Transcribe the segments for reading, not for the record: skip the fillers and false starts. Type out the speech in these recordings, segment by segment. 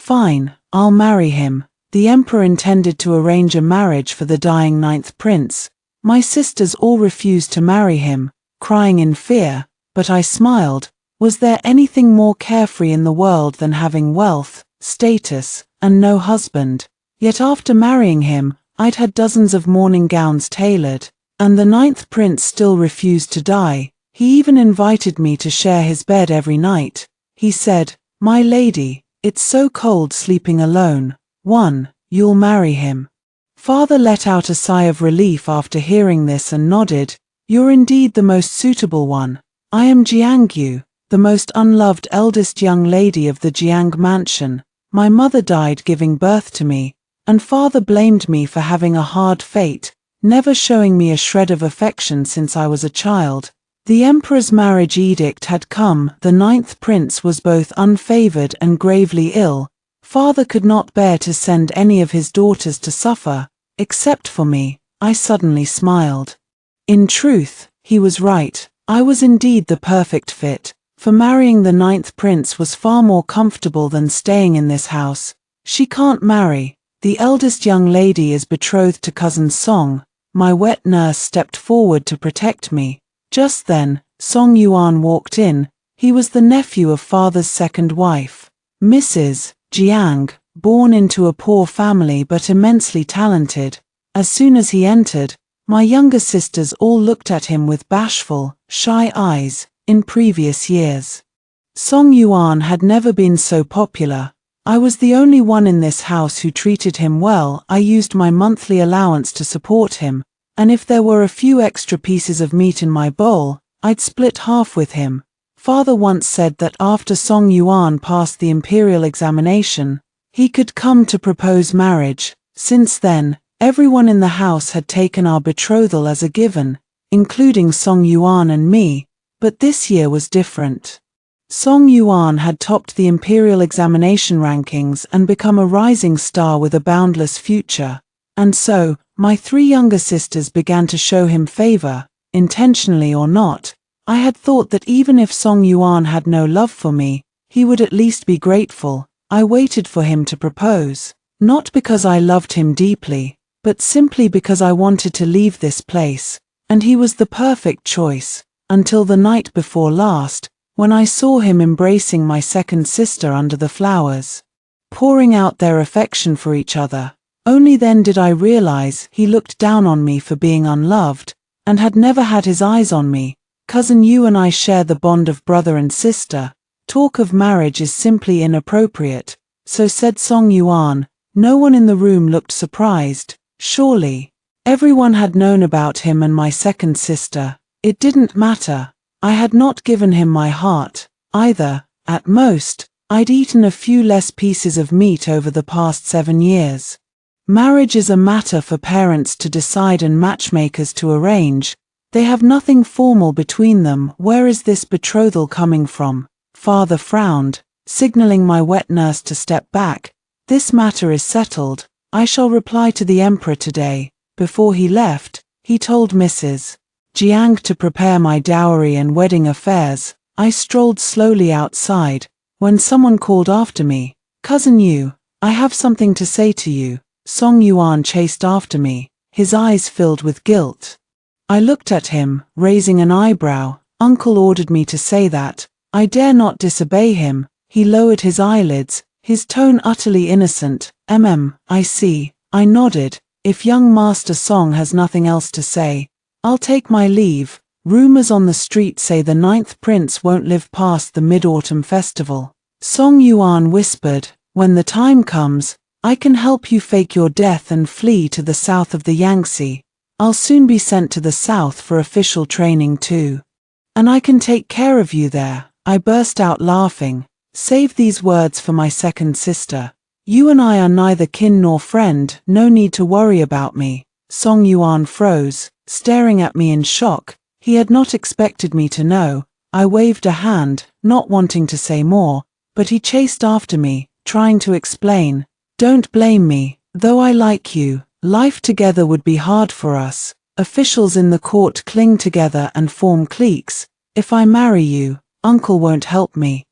Fine, I'll marry him. The emperor intended to arrange a marriage for the dying ninth prince. My sisters all refused to marry him, crying in fear, but I smiled. Was there anything more carefree in the world than having wealth, status, and no husband? Yet after marrying him, I'd had dozens of mourning gowns tailored, and the ninth prince still refused to die. He even invited me to share his bed every night. He said, "My lady, it's so cold sleeping alone. You'll marry him." Father let out a sigh of relief after hearing this and nodded. "You're indeed the most suitable one. I am Jiangyu, the most unloved eldest young lady of the Jiang mansion. My mother died giving birth to me, and father blamed me for having a hard fate, never showing me a shred of affection since I was a child. The emperor's marriage edict had come. The ninth prince was both unfavored and gravely ill. Father could not bear to send any of his daughters to suffer, except for me." I suddenly smiled. In truth, he was right. I was indeed the perfect fit, for marrying the ninth prince was far more comfortable than staying in this house. "She can't marry. The eldest young lady is betrothed to cousin Song." My wet nurse stepped forward to protect me. Just then, Song Yuan walked in. He was the nephew of father's second wife, Mrs. Jiang, born into a poor family but immensely talented. As soon as he entered, my younger sisters all looked at him with bashful, shy eyes. In previous years, Song Yuan had never been so popular. I was the only one in this house who treated him well. I used my monthly allowance to support him, and if there were a few extra pieces of meat in my bowl, I'd split half with him. Father once said that after Song Yuan passed the imperial examination, he could come to propose marriage. Since then, everyone in the house had taken our betrothal as a given, including Song Yuan and me, but this year was different. Song Yuan had topped the imperial examination rankings and become a rising star with a boundless future, and so, my three younger sisters began to show him favor, intentionally or not. I had thought that even if Song Yuan had no love for me, he would at least be grateful. I waited for him to propose, not because I loved him deeply, but simply because I wanted to leave this place, and he was the perfect choice, until the night before last, when I saw him embracing my second sister under the flowers, pouring out their affection for each other. Only then did I realize he looked down on me for being unloved, and had never had his eyes on me. "Cousin, you and I share the bond of brother and sister. Talk of marriage is simply inappropriate," so said Song Yuan. No one in the room looked surprised. Surely, everyone had known about him and my second sister. It didn't matter. I had not given him my heart, either. At most, I'd eaten a few less pieces of meat over the past 7 years. Marriage is a matter for parents to decide and matchmakers to arrange. They have nothing formal between them. Where is this betrothal coming from? Father frowned, signaling my wet nurse to step back. "This matter is settled. I shall reply to the emperor today." Before he left, he told Mrs. Jiang to prepare my dowry and wedding affairs. I strolled slowly outside, when someone called after me, "Cousin Yu, I have something to say to you." Song Yuan chased after me, his eyes filled with guilt. I looked at him, raising an eyebrow. "Uncle ordered me to say that. I dare not disobey him." He lowered his eyelids, his tone utterly innocent. I see." I nodded. "If young Master Song has nothing else to say, I'll take my leave." Rumors on the street say the ninth prince won't live past the Mid-Autumn Festival. Song Yuan whispered, "When the time comes, I can help you fake your death and flee to the south of the Yangtze. I'll soon be sent to the south for official training too. And I can take care of you there." I burst out laughing. "Save these words for my second sister. You and I are neither kin nor friend. No need to worry about me." Song Yuan froze, staring at me in shock. He had not expected me to know. I waved a hand, not wanting to say more, but he chased after me, trying to explain. "Don't blame me. Though I like you, life together would be hard for us. Officials in the court cling together and form cliques. If I marry you, Uncle won't help me.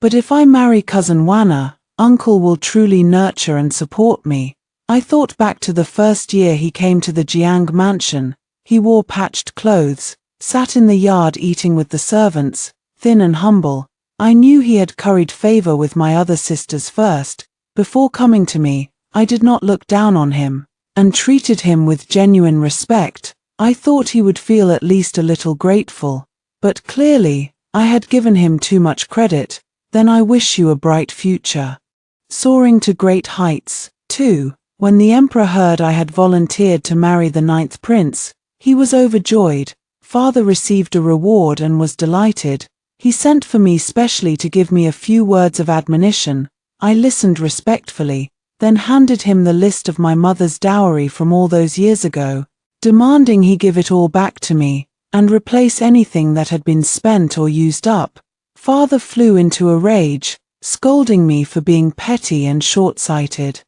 But if I marry Cousin Wana, Uncle will truly nurture and support me. I thought back to the first year he came to the Jiang mansion. He wore patched clothes, sat in the yard eating with the servants, thin and humble. I knew he had curried favor with my other sisters first. Before coming to me, I did not look down on him, and treated him with genuine respect. I thought he would feel at least a little grateful. But clearly, I had given him too much credit. Then I wish you a bright future. Soaring to great heights. 2. When the emperor heard I had volunteered to marry the 9th prince, he was overjoyed. Father received a reward and was delighted. He sent for me specially to give me a few words of admonition. I listened respectfully, then handed him the list of my mother's dowry from all those years ago, demanding he give it all back to me, and replace anything that had been spent or used up. Father flew into a rage, scolding me for being petty and short-sighted.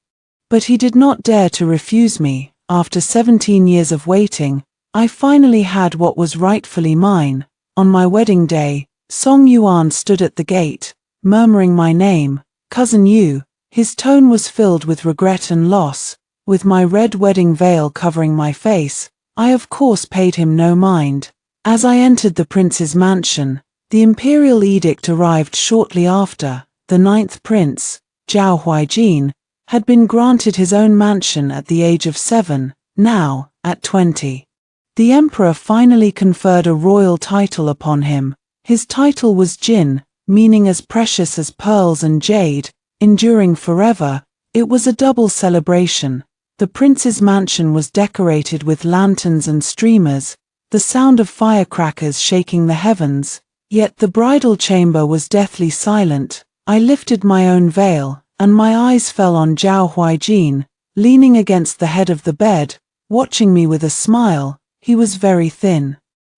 But he did not dare to refuse me. After 17 years of waiting, I finally had what was rightfully mine. On my wedding day, Song Yuan stood at the gate, murmuring my name, Cousin Yu. His tone was filled with regret and loss. With my red wedding veil covering my face, I of course paid him no mind. As I entered the prince's mansion, the imperial edict arrived shortly after. The 9th prince, Zhao Huijin, had been granted his own mansion at the age of 7, now, at 20. The emperor finally conferred a royal title upon him. His title was Jin, meaning as precious as pearls and jade, enduring forever. It was a double celebration. The prince's mansion was decorated with lanterns and streamers, the sound of firecrackers shaking the heavens. Yet the bridal chamber was deathly silent. I lifted my own veil, and my eyes fell on Zhao Huijin, leaning against the head of the bed, watching me with a smile. He was very thin,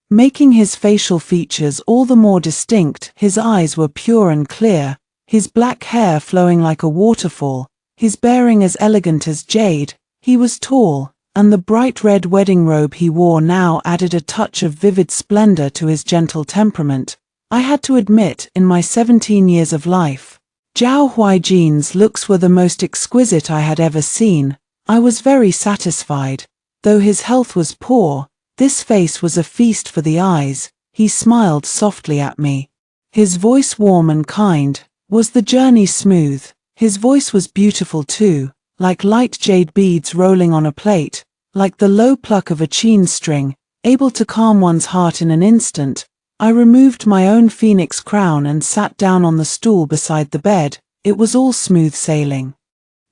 making his facial features all the more distinct. His eyes were pure and clear, his black hair flowing like a waterfall, his bearing as elegant as jade. He was tall, and the bright red wedding robe he wore now added a touch of vivid splendor to his gentle temperament. I had to admit, in my 17 years of life, Zhao Huijin's looks were the most exquisite I had ever seen. I was very satisfied. Though his health was poor, this face was a feast for the eyes. He smiled softly at me. His voice warm and kind. Was the journey smooth? His voice was beautiful too, like light jade beads rolling on a plate, like the low pluck of a chain string, able to calm one's heart in an instant. I removed my own phoenix crown and sat down on the stool beside the bed. It was all smooth sailing.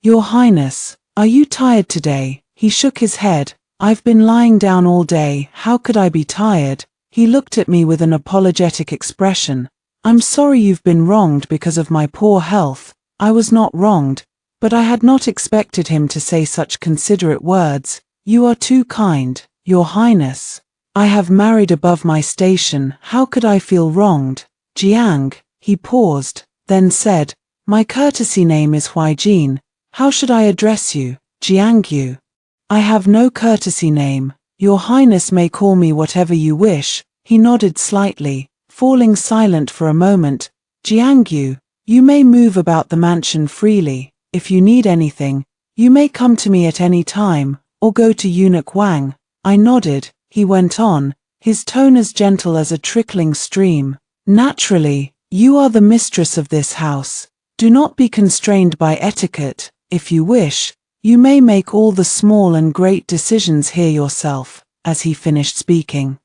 Your Highness, are you tired today? He shook his head. I've been lying down all day. How could I be tired? He looked at me with an apologetic expression. I'm sorry you've been wronged because of my poor health. I was not wronged, but I had not expected him to say such considerate words. You are too kind, Your Highness. I have married above my station. How could I feel wronged? Jiang. He paused, then said, my courtesy name is Huijin. How should I address you? Jiangyu. I have no courtesy name. Your Highness may call me whatever you wish. He nodded slightly, falling silent for a moment. Jiangyu, you may move about the mansion freely. If you need anything, you may come to me at any time, or go to Eunuch Wang. I nodded. He went on, his tone as gentle as a trickling stream. Naturally, you are the mistress of this house. Do not be constrained by etiquette. If you wish, you may make all the small and great decisions here yourself. As he finished speaking,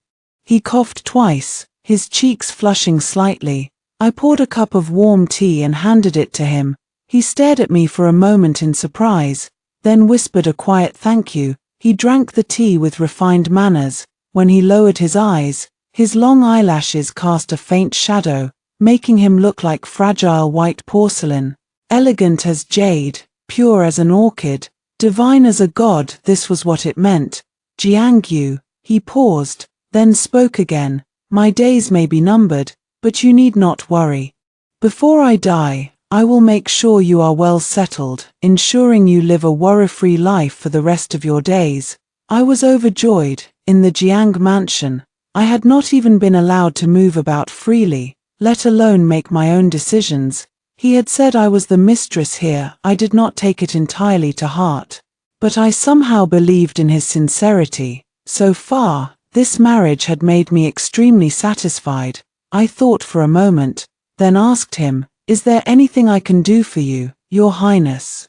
he coughed twice, his cheeks flushing slightly. I poured a cup of warm tea and handed it to him. He stared at me for a moment in surprise, then whispered a quiet thank you. He drank the tea with refined manners. When he lowered his eyes, his long eyelashes cast a faint shadow, making him look like fragile white porcelain. Elegant as jade, pure as an orchid, divine as a god. This was what it meant. Jiangyu. He paused, then spoke again. My days may be numbered, but you need not worry. Before I die, I will make sure you are well settled, ensuring you live a worry-free life for the rest of your days. I was overjoyed. In the Jiang mansion, I had not even been allowed to move about freely, let alone make my own decisions. He had said I was the mistress here. I did not take it entirely to heart. But I somehow believed in his sincerity. So far, this marriage had made me extremely satisfied. I thought for a moment, then asked him, "Is there anything I can do for you, Your Highness?"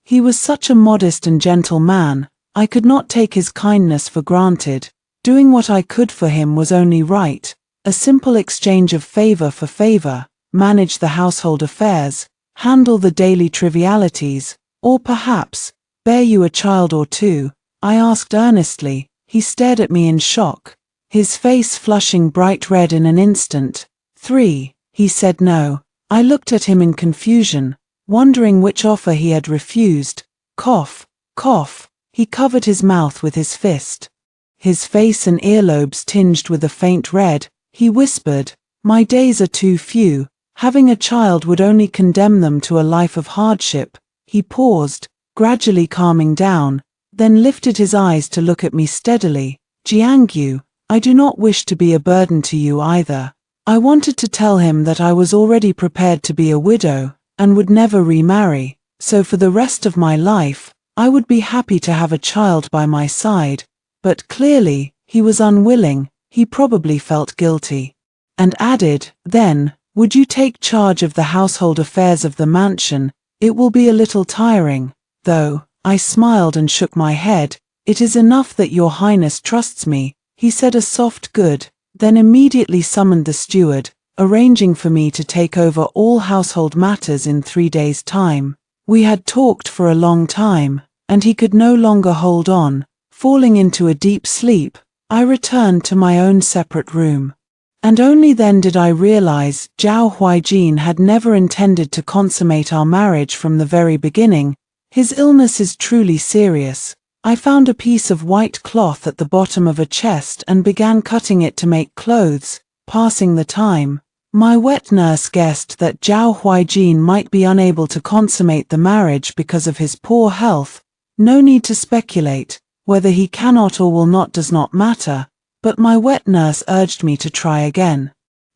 He was such a modest and gentle man. I could not take his kindness for granted. Doing what I could for him was only right. A simple exchange of favor for favor, manage the household affairs, handle the daily trivialities, or perhaps, bear you a child or two, I asked earnestly. He stared at me in shock, his face flushing bright red in an instant. 3, he said no. I looked at him in confusion, wondering which offer he had refused. Cough, cough. He covered his mouth with his fist. His face and earlobes tinged with a faint red. He whispered, "My days are too few. Having a child would only condemn them to a life of hardship." He paused, gradually calming down, then lifted his eyes to look at me steadily. "Jiangyu, I do not wish to be a burden to you either." I wanted to tell him that I was already prepared to be a widow, and would never remarry, so for the rest of my life, I would be happy to have a child by my side. But clearly, he was unwilling. He probably felt guilty. And added, "Then, would you take charge of the household affairs of the mansion? It will be a little tiring, though." I smiled and shook my head. "It is enough that Your Highness trusts me." He said a soft good, then immediately summoned the steward, arranging for me to take over all household matters in 3 days' time. We had talked for a long time, and he could no longer hold on. Falling into a deep sleep, I returned to my own separate room. And only then did I realize Zhao Huijin had never intended to consummate our marriage from the very beginning. His illness is truly serious. I found a piece of white cloth at the bottom of a chest and began cutting it to make clothes, passing the time. My wet nurse guessed that Zhao Huijin might be unable to consummate the marriage because of his poor health. No need to speculate. Whether he cannot or will not does not matter, but my wet nurse urged me to try again,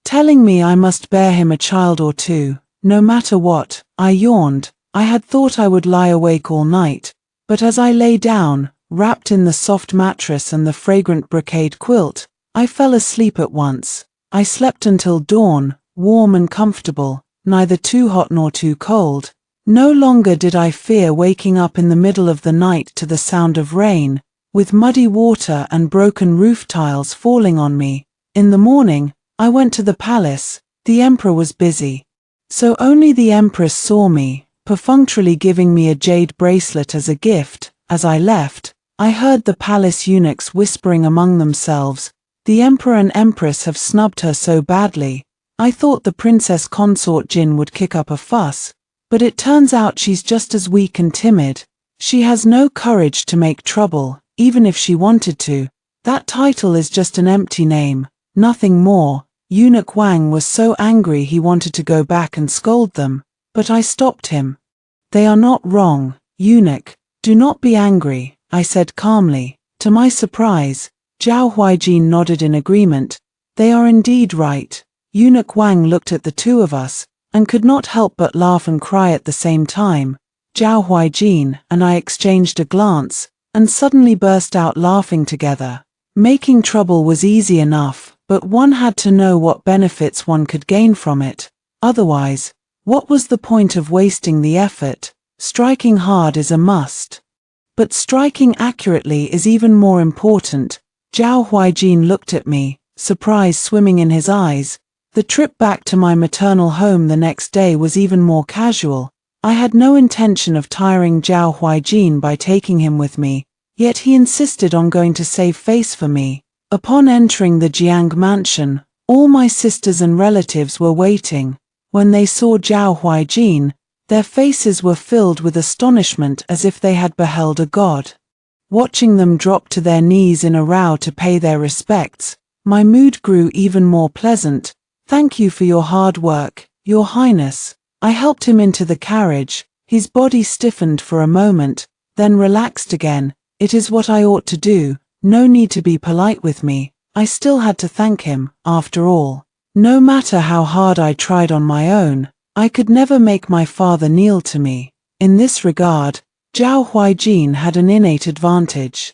telling me I must bear him a child or two, no matter what. I yawned. I had thought I would lie awake all night, but as I lay down, wrapped in the soft mattress and the fragrant brocade quilt, I fell asleep at once. I slept until dawn, warm and comfortable, neither too hot nor too cold. No longer did I fear waking up in the middle of the night to the sound of rain, with muddy water and broken roof tiles falling on me. In the morning, I went to the palace. The emperor was busy. So only the empress saw me, perfunctorily giving me a jade bracelet as a gift. As I left, I heard the palace eunuchs whispering among themselves, "The emperor and empress have snubbed her so badly." I thought the princess consort Jin would kick up a fuss. But it turns out she's just as weak and timid. She has no courage to make trouble, even if she wanted to. That title is just an empty name, nothing more. Eunuch Wang was so angry he wanted to go back and scold them, but I stopped him. "They are not wrong, eunuch. Do not be angry," I said calmly. To my surprise, Zhao Huijin nodded in agreement. "They are indeed right." Eunuch Wang looked at the two of us, and could not help but laugh and cry at the same time. Zhao Huijin and I exchanged a glance, and suddenly burst out laughing together. Making trouble was easy enough, but one had to know what benefits one could gain from it. Otherwise, what was the point of wasting the effort? Striking hard is a must. But striking accurately is even more important. Zhao Huijin looked at me, surprise swimming in his eyes. The trip back to my maternal home the next day was even more casual. I had no intention of tiring Zhao Huijin by taking him with me, yet he insisted on going to save face for me. Upon entering the Jiang mansion, all my sisters and relatives were waiting. When they saw Zhao Huijin, their faces were filled with astonishment as if they had beheld a god. Watching them drop to their knees in a row to pay their respects, my mood grew even more pleasant. "Thank you for your hard work, Your Highness." I helped him into the carriage. His body stiffened for a moment, then relaxed again. It is what I ought to do. No need to be polite with me. I still had to thank him, after all. No matter how hard I tried on my own, I could never make my father kneel to me. In this regard, Zhao Huijin had an innate advantage.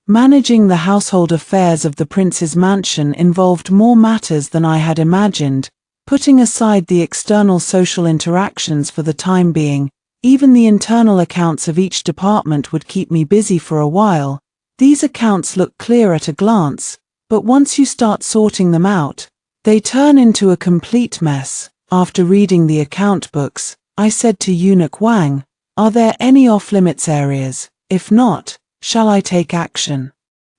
Managing the household affairs of the prince's mansion involved more matters than I had imagined. Putting aside the external social interactions for the time being, even the internal accounts of each department would keep me busy for a while. These accounts look clear at a glance, but once you start sorting them out, they turn into a complete mess. After reading the account books, I said to Eunuch Wang, "Are there any off-limits areas? If not, shall I take action?"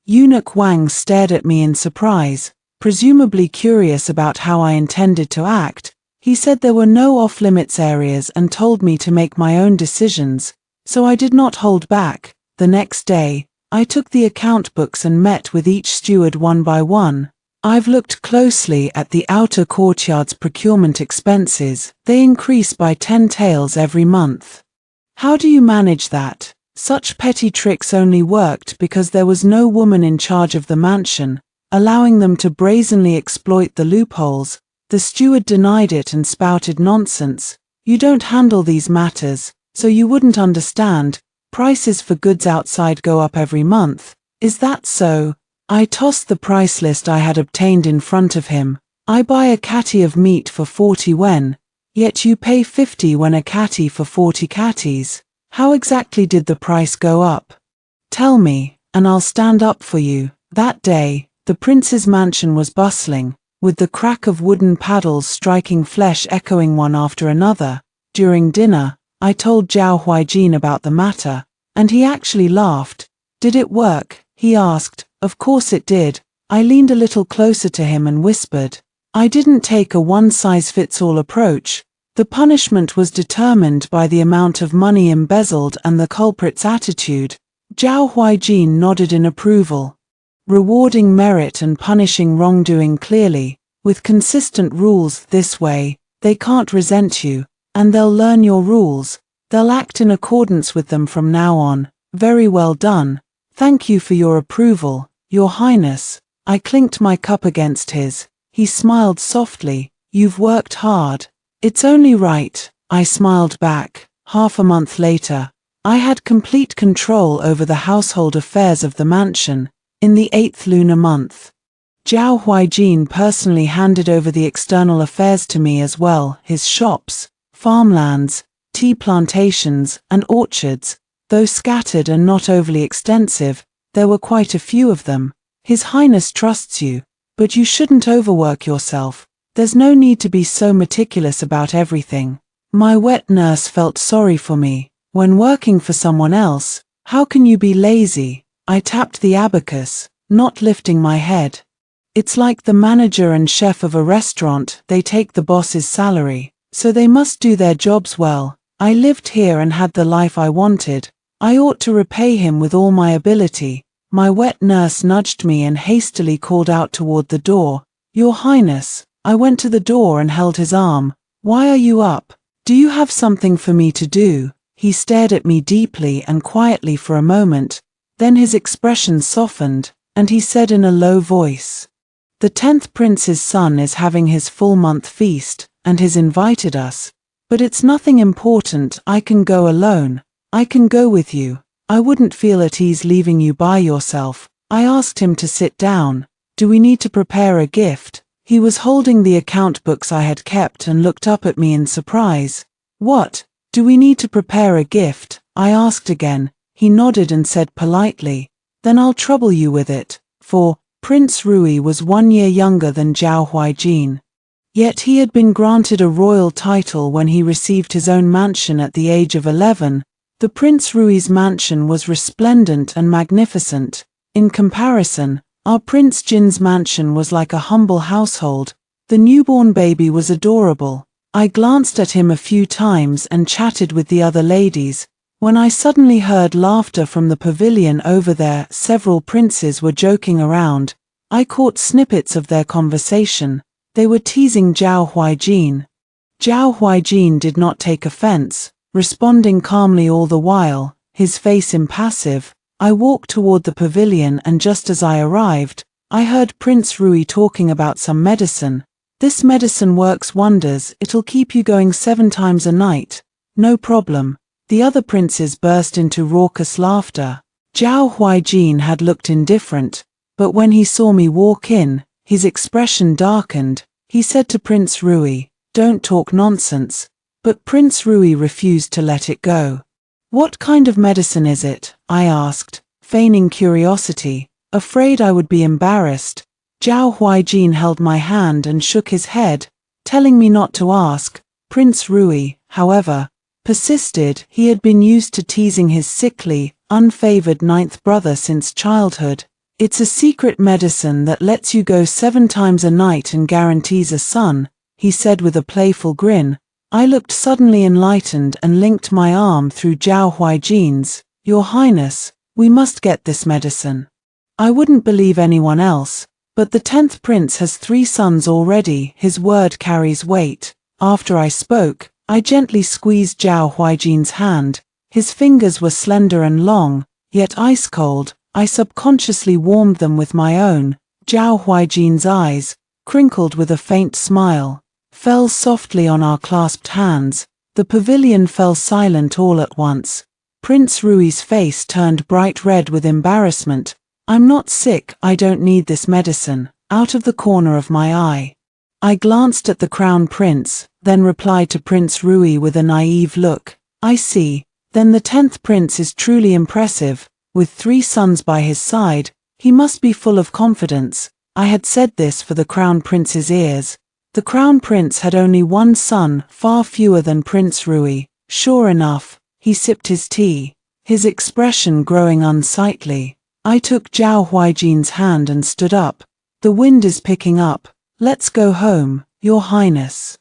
Eunuch Wang stared at me in surprise, presumably curious about how I intended to act. He said there were no off-limits areas and told me to make my own decisions, so I did not hold back. The next day, I took the account books and met with each steward one by one. I've looked closely at the outer courtyard's procurement expenses. They increase by 10 taels every month. How do you manage that? Such petty tricks only worked because there was no woman in charge of the mansion, allowing them to brazenly exploit the loopholes. The steward denied it and spouted nonsense. "You don't handle these matters, so you wouldn't understand. Prices for goods outside go up every month. Is that so?" I tossed the price list I had obtained in front of him. "I buy a catty of meat for 40 wen, yet you pay 50 wen a catty for 40 catties. How exactly did the price go up? Tell me, and I'll stand up for you." That day, the prince's mansion was bustling, with the crack of wooden paddles striking flesh echoing one after another. During dinner, I told Zhao Huijin about the matter, and he actually laughed. "Did it work?" he asked. Of course it did. I leaned a little closer to him and whispered. I didn't take a one-size-fits-all approach. The punishment was determined by the amount of money embezzled and the culprit's attitude. Zhao Huijin nodded in approval. Rewarding merit and punishing wrongdoing clearly, with consistent rules. This way, they can't resent you, and they'll learn your rules. They'll act in accordance with them from now on. Very well done. Thank you for your approval, Your Highness. I clinked my cup against his. He smiled softly. You've worked hard. It's only right, I smiled back. Half a month later, I had complete control over the household affairs of the mansion. In the 8th lunar month, Zhao Huijin personally handed over the external affairs to me as well, his shops, farmlands, tea plantations, and orchards. Though scattered and not overly extensive, there were quite a few of them. His Highness trusts you, but you shouldn't overwork yourself. There's no need to be so meticulous about everything. My wet nurse felt sorry for me. When working for someone else, how can you be lazy? I tapped the abacus, not lifting my head. It's like the manager and chef of a restaurant. They take the boss's salary, so they must do their jobs well. I lived here and had the life I wanted. I ought to repay him with all my ability. My wet nurse nudged me and hastily called out toward the door. Your Highness. I went to the door and held his arm. Why are you up? Do you have something for me to do? He stared at me deeply and quietly for a moment. Then his expression softened, and he said in a low voice, The 10th prince's son is having his full-month feast, and has invited us. But it's nothing important. I can go alone. I can go with you. I wouldn't feel at ease leaving you by yourself. I asked him to sit down. Do we need to prepare a gift? He was holding the account books I had kept and looked up at me in surprise. What? Do we need to prepare a gift? I asked again. He nodded and said politely, Then I'll trouble you with it. For Prince Rui was 1 year younger than Zhao Huijin. Yet he had been granted a royal title when he received his own mansion at the age of 11. The Prince Rui's mansion was resplendent and magnificent. In comparison, our Prince Jin's mansion was like a humble household. The newborn baby was adorable. I glanced at him a few times and chatted with the other ladies. When I suddenly heard laughter from the pavilion over there, several princes were joking around. I caught snippets of their conversation. They were teasing Zhao Huijin. Zhao Huijin did not take offense, responding calmly all the while, his face impassive. I walked toward the pavilion and just as I arrived, I heard Prince Rui talking about some medicine. This medicine works wonders, it'll keep you going 7 times a night. No problem. The other princes burst into raucous laughter. Zhao Huijin had looked indifferent, but when he saw me walk in, his expression darkened. He said to Prince Rui, "Don't talk nonsense," but Prince Rui refused to let it go. "What kind of medicine is it?" I asked, feigning curiosity, afraid I would be embarrassed. Zhao Huijin held my hand and shook his head, telling me not to ask. Prince Rui, however, persisted. He had been used to teasing his sickly, unfavored 9th brother since childhood. "It's a secret medicine that lets you go 7 times a night and guarantees a son," he said with a playful grin. I looked suddenly enlightened and linked my arm through Zhao Huijin's. "Your Highness, we must get this medicine." I wouldn't believe anyone else, but the 10th prince has 3 sons already. His word carries weight. After I spoke, I gently squeezed Zhao Huijin's hand. His fingers were slender and long, yet ice-cold. I subconsciously warmed them with my own. Zhao Huijin's eyes, crinkled with a faint smile, fell softly on our clasped hands. The pavilion fell silent all at once. Prince Rui's face turned bright red with embarrassment. "I'm not sick, I don't need this medicine," out of the corner of my eye. I glanced at the crown prince, then replied to Prince Rui with a naive look. "I see, then the 10th prince is truly impressive. With 3 sons by his side, he must be full of confidence." I had said this for the crown prince's ears. The crown prince had only 1 son, far fewer than Prince Rui. Sure enough, he sipped his tea, his expression growing unsightly. I took Zhao Huijin's hand and stood up. "The wind is picking up. Let's go home, Your Highness."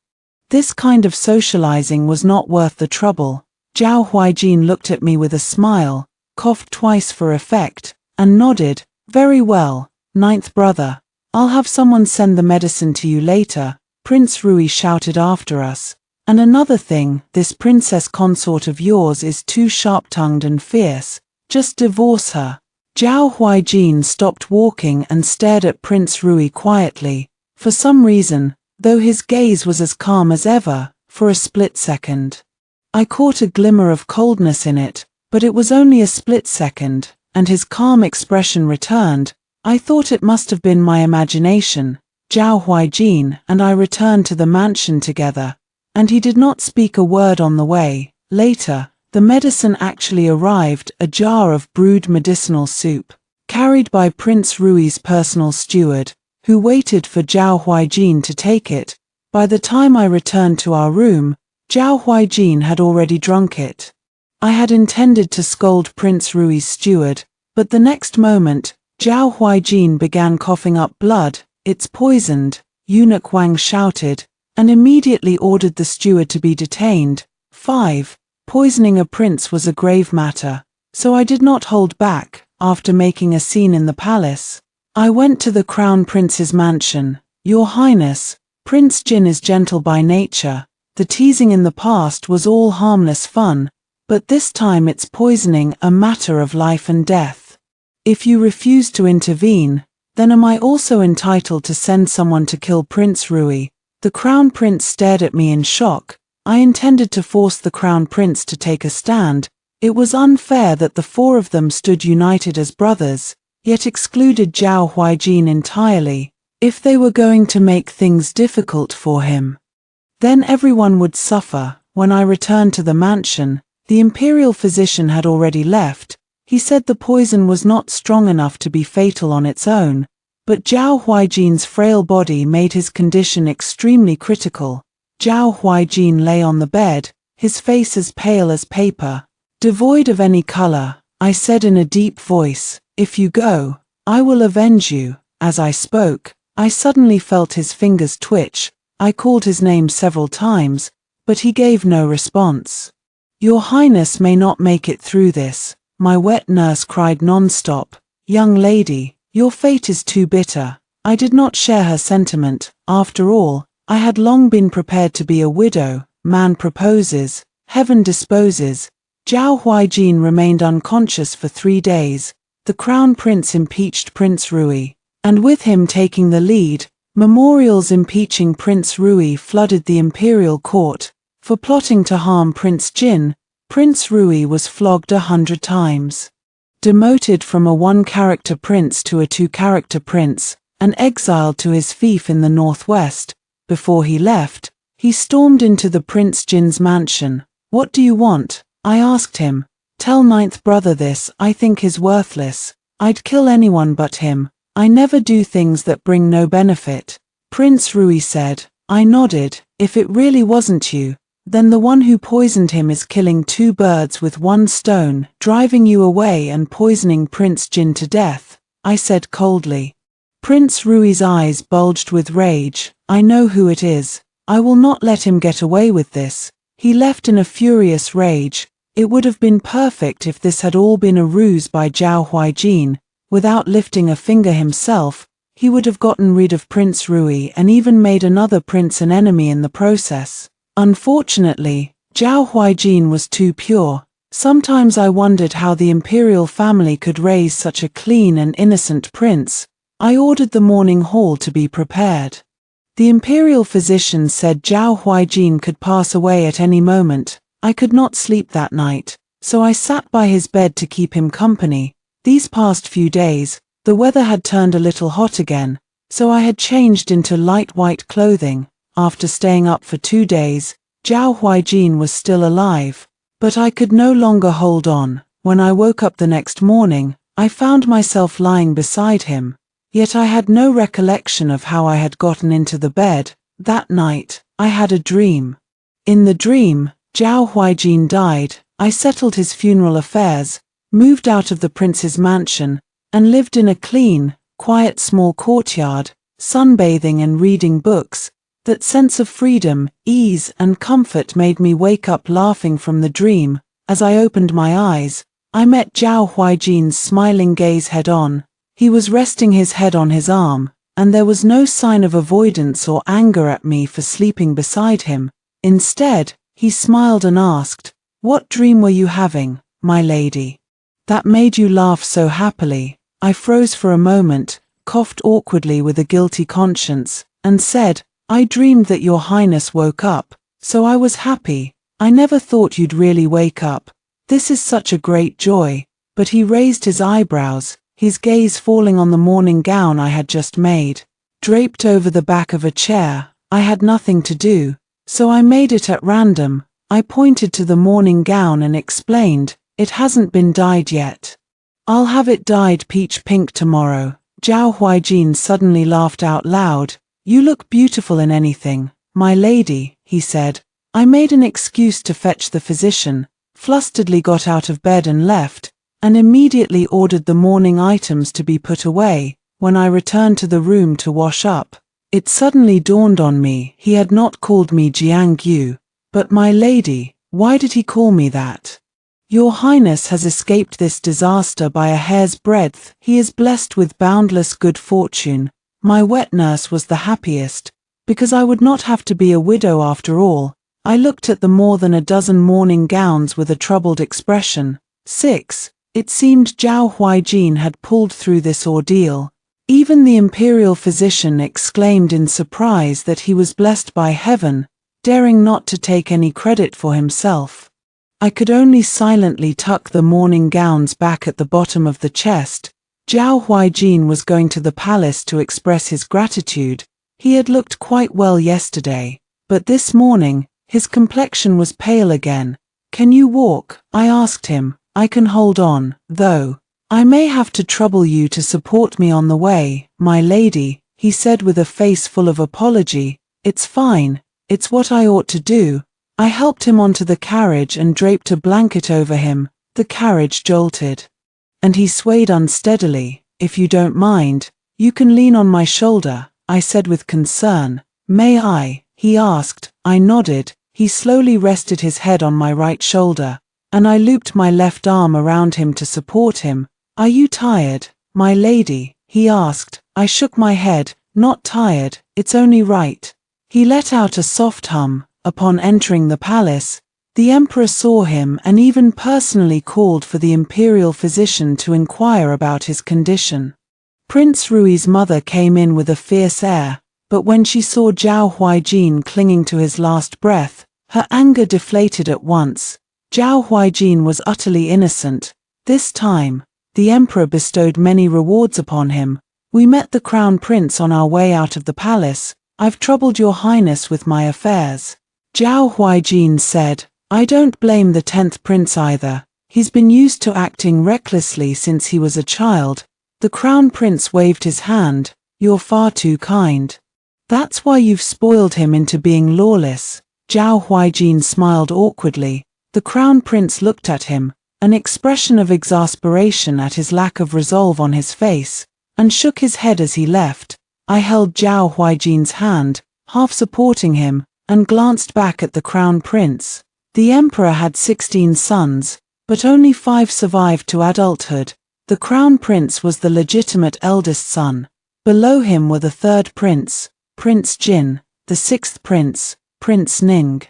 This kind of socializing was not worth the trouble. Zhao Huijin looked at me with a smile, coughed twice for effect, and nodded. "Very well, 9th brother. I'll have someone send the medicine to you later," Prince Rui shouted after us. "And another thing, this princess consort of yours is too sharp-tongued and fierce. Just divorce her." Zhao Huijin stopped walking and stared at Prince Rui quietly. For some reason, though his gaze was as calm as ever, for a split second, I caught a glimmer of coldness in it, but it was only a split second, and his calm expression returned. I thought it must have been my imagination. Zhao Huijin and I returned to the mansion together, and he did not speak a word on the way. Later, the medicine actually arrived, a jar of brewed medicinal soup, carried by Prince Rui's personal steward, who waited for Zhao Huijin to take it. By the time I returned to our room, Zhao Huijin had already drunk it. I had intended to scold Prince Rui's steward, but the next moment, Zhao Huijin began coughing up blood. "It's poisoned," Eunuch Wang shouted, and immediately ordered the steward to be detained. 5. Poisoning a prince was a grave matter, so I did not hold back. After making a scene in the palace, I went to the crown prince's mansion. "Your Highness, Prince Jin is gentle by nature. The teasing in the past was all harmless fun, but this time it's poisoning, a matter of life and death. If you refuse to intervene, then am I also entitled to send someone to kill Prince Rui?" The crown prince stared at me in shock. I intended to force the crown prince to take a stand. It was unfair that the 4 of them stood united as brothers, yet excluded Zhao Huijin entirely. If they were going to make things difficult for him, then everyone would suffer. When I returned to the mansion, the imperial physician had already left. He said the poison was not strong enough to be fatal on its own, but Zhao Huijin's frail body made his condition extremely critical. Zhao Huijin lay on the bed, his face as pale as paper, devoid of any color. I said in a deep voice, "If you go, I will avenge you." As I spoke, I suddenly felt his fingers twitch. I called his name several times, but he gave no response. "Your Highness may not make it through this," my wet nurse cried non-stop. "Young lady, your fate is too bitter." I did not share her sentiment. After all, I had long been prepared to be a widow. Man proposes, heaven disposes. Zhao Huijin remained unconscious for 3 days. The crown prince impeached Prince Rui, and with him taking the lead, Memorials impeaching Prince Rui flooded the imperial court. For plotting to harm Prince Jin, Prince Rui was flogged 100 times. Demoted from a one-character prince to a two-character prince, and exiled to his fief in the northwest. Before he left, he stormed into the Prince Jin's mansion. "What do you want?" I asked him. "Tell ninth brother this, I think is worthless. I'd kill anyone but him. I never do things that bring no benefit." Prince Rui said. I nodded. "If it really wasn't you, then the one who poisoned him is killing two birds with one stone, driving you away and poisoning Prince Jin to death," I said coldly. Prince Rui's eyes bulged with rage. "I know who it is. I will not let him get away with this." He left in a furious rage. It would have been perfect if this had all been a ruse by Zhao Huijin. Without lifting a finger himself, he would have gotten rid of Prince Rui and even made another prince an enemy in the process. Unfortunately, Zhao Huijin was too pure. Sometimes I wondered how the imperial family could raise such a clean and innocent prince. I ordered the morning hall to be prepared. The imperial physician said Zhao Huijin could pass away at any moment. I could not sleep that night, so I sat by his bed to keep him company. These past few days, the weather had turned a little hot again, so I had changed into light white clothing. After staying up for 2 days, Zhao Huijin was still alive, but I could no longer hold on. When I woke up the next morning, I found myself lying beside him, yet I had no recollection of how I had gotten into the bed. That night, I had a dream. In the dream, Zhao Huijin died. I settled his funeral affairs, moved out of the prince's mansion, and lived in a clean, quiet small courtyard, sunbathing and reading books. That sense of freedom, ease, and comfort made me wake up laughing from the dream. As I opened my eyes, I met Zhao Huijin's smiling gaze head-on. He was resting his head on his arm, and there was no sign of avoidance or anger at me for sleeping beside him. Instead, he smiled and asked, "What dream were you having, my lady, that made you laugh so happily?" I froze for a moment, coughed awkwardly with a guilty conscience, and said, "I dreamed that your highness woke up, so I was happy. I never thought you'd really wake up. This is such a great joy." But he raised his eyebrows, his gaze falling on the morning gown I had just made. Draped over the back of a chair, I had nothing to do, so I made it at random. I pointed to the morning gown and explained, "It hasn't been dyed yet. I'll have it dyed peach pink tomorrow." Zhao Huijin suddenly laughed out loud. "You look beautiful in anything, my lady," he said. I made an excuse to fetch the physician, flusteredly got out of bed and left, and immediately ordered the morning items to be put away. When I returned to the room to wash up, it suddenly dawned on me he had not called me Jiang Yu, but my lady. Why did he call me that? "Your Highness has escaped this disaster by a hair's breadth. He is blessed with boundless good fortune." My wet nurse was the happiest, because I would not have to be a widow after all. I looked at the more than a dozen morning gowns with a troubled expression. 6. It seemed Zhao Huijin had pulled through this ordeal. Even the imperial physician exclaimed in surprise that he was blessed by heaven, daring not to take any credit for himself. I could only silently tuck the morning gowns back at the bottom of the chest. Zhao Huijin was going to the palace to express his gratitude. He had looked quite well yesterday, but this morning, his complexion was pale again. "Can you walk?" I asked him. "I can hold on, though. I may have to trouble you to support me on the way, my lady," he said with a face full of apology. "It's fine, it's what I ought to do." I helped him onto the carriage and draped a blanket over him. The carriage jolted, and he swayed unsteadily. "If you don't mind, you can lean on my shoulder," I said with concern. "May I?" he asked. I nodded. He slowly rested his head on my right shoulder, and I looped my left arm around him to support him. "Are you tired, my lady?" he asked. I shook my head. "Not tired, it's only right." He let out a soft hum. Upon entering the palace, the emperor saw him and even personally called for the imperial physician to inquire about his condition. Prince Rui's mother came in with a fierce air, but when she saw Zhao Huijin clinging to his last breath, her anger deflated at once. Zhao Huijin was utterly innocent. This time, the emperor bestowed many rewards upon him. We met the crown prince on our way out of the palace. I've troubled your highness with my affairs. Zhao Huijin said, I don't blame the 10th prince either. He's been used to acting recklessly since he was a child. The crown prince waved his hand. You're far too kind. That's why you've spoiled him into being lawless. Zhao Huijin smiled awkwardly. The crown prince looked at him, an expression of exasperation at his lack of resolve on his face, and shook his head as he left. I held Zhao Huijin's hand, half supporting him, and glanced back at the crown prince. The emperor had 16 sons, but only 5 survived to adulthood. The crown prince was the legitimate eldest son. Below him were the 3rd prince, Prince Jin, the 6th prince, Prince Ning,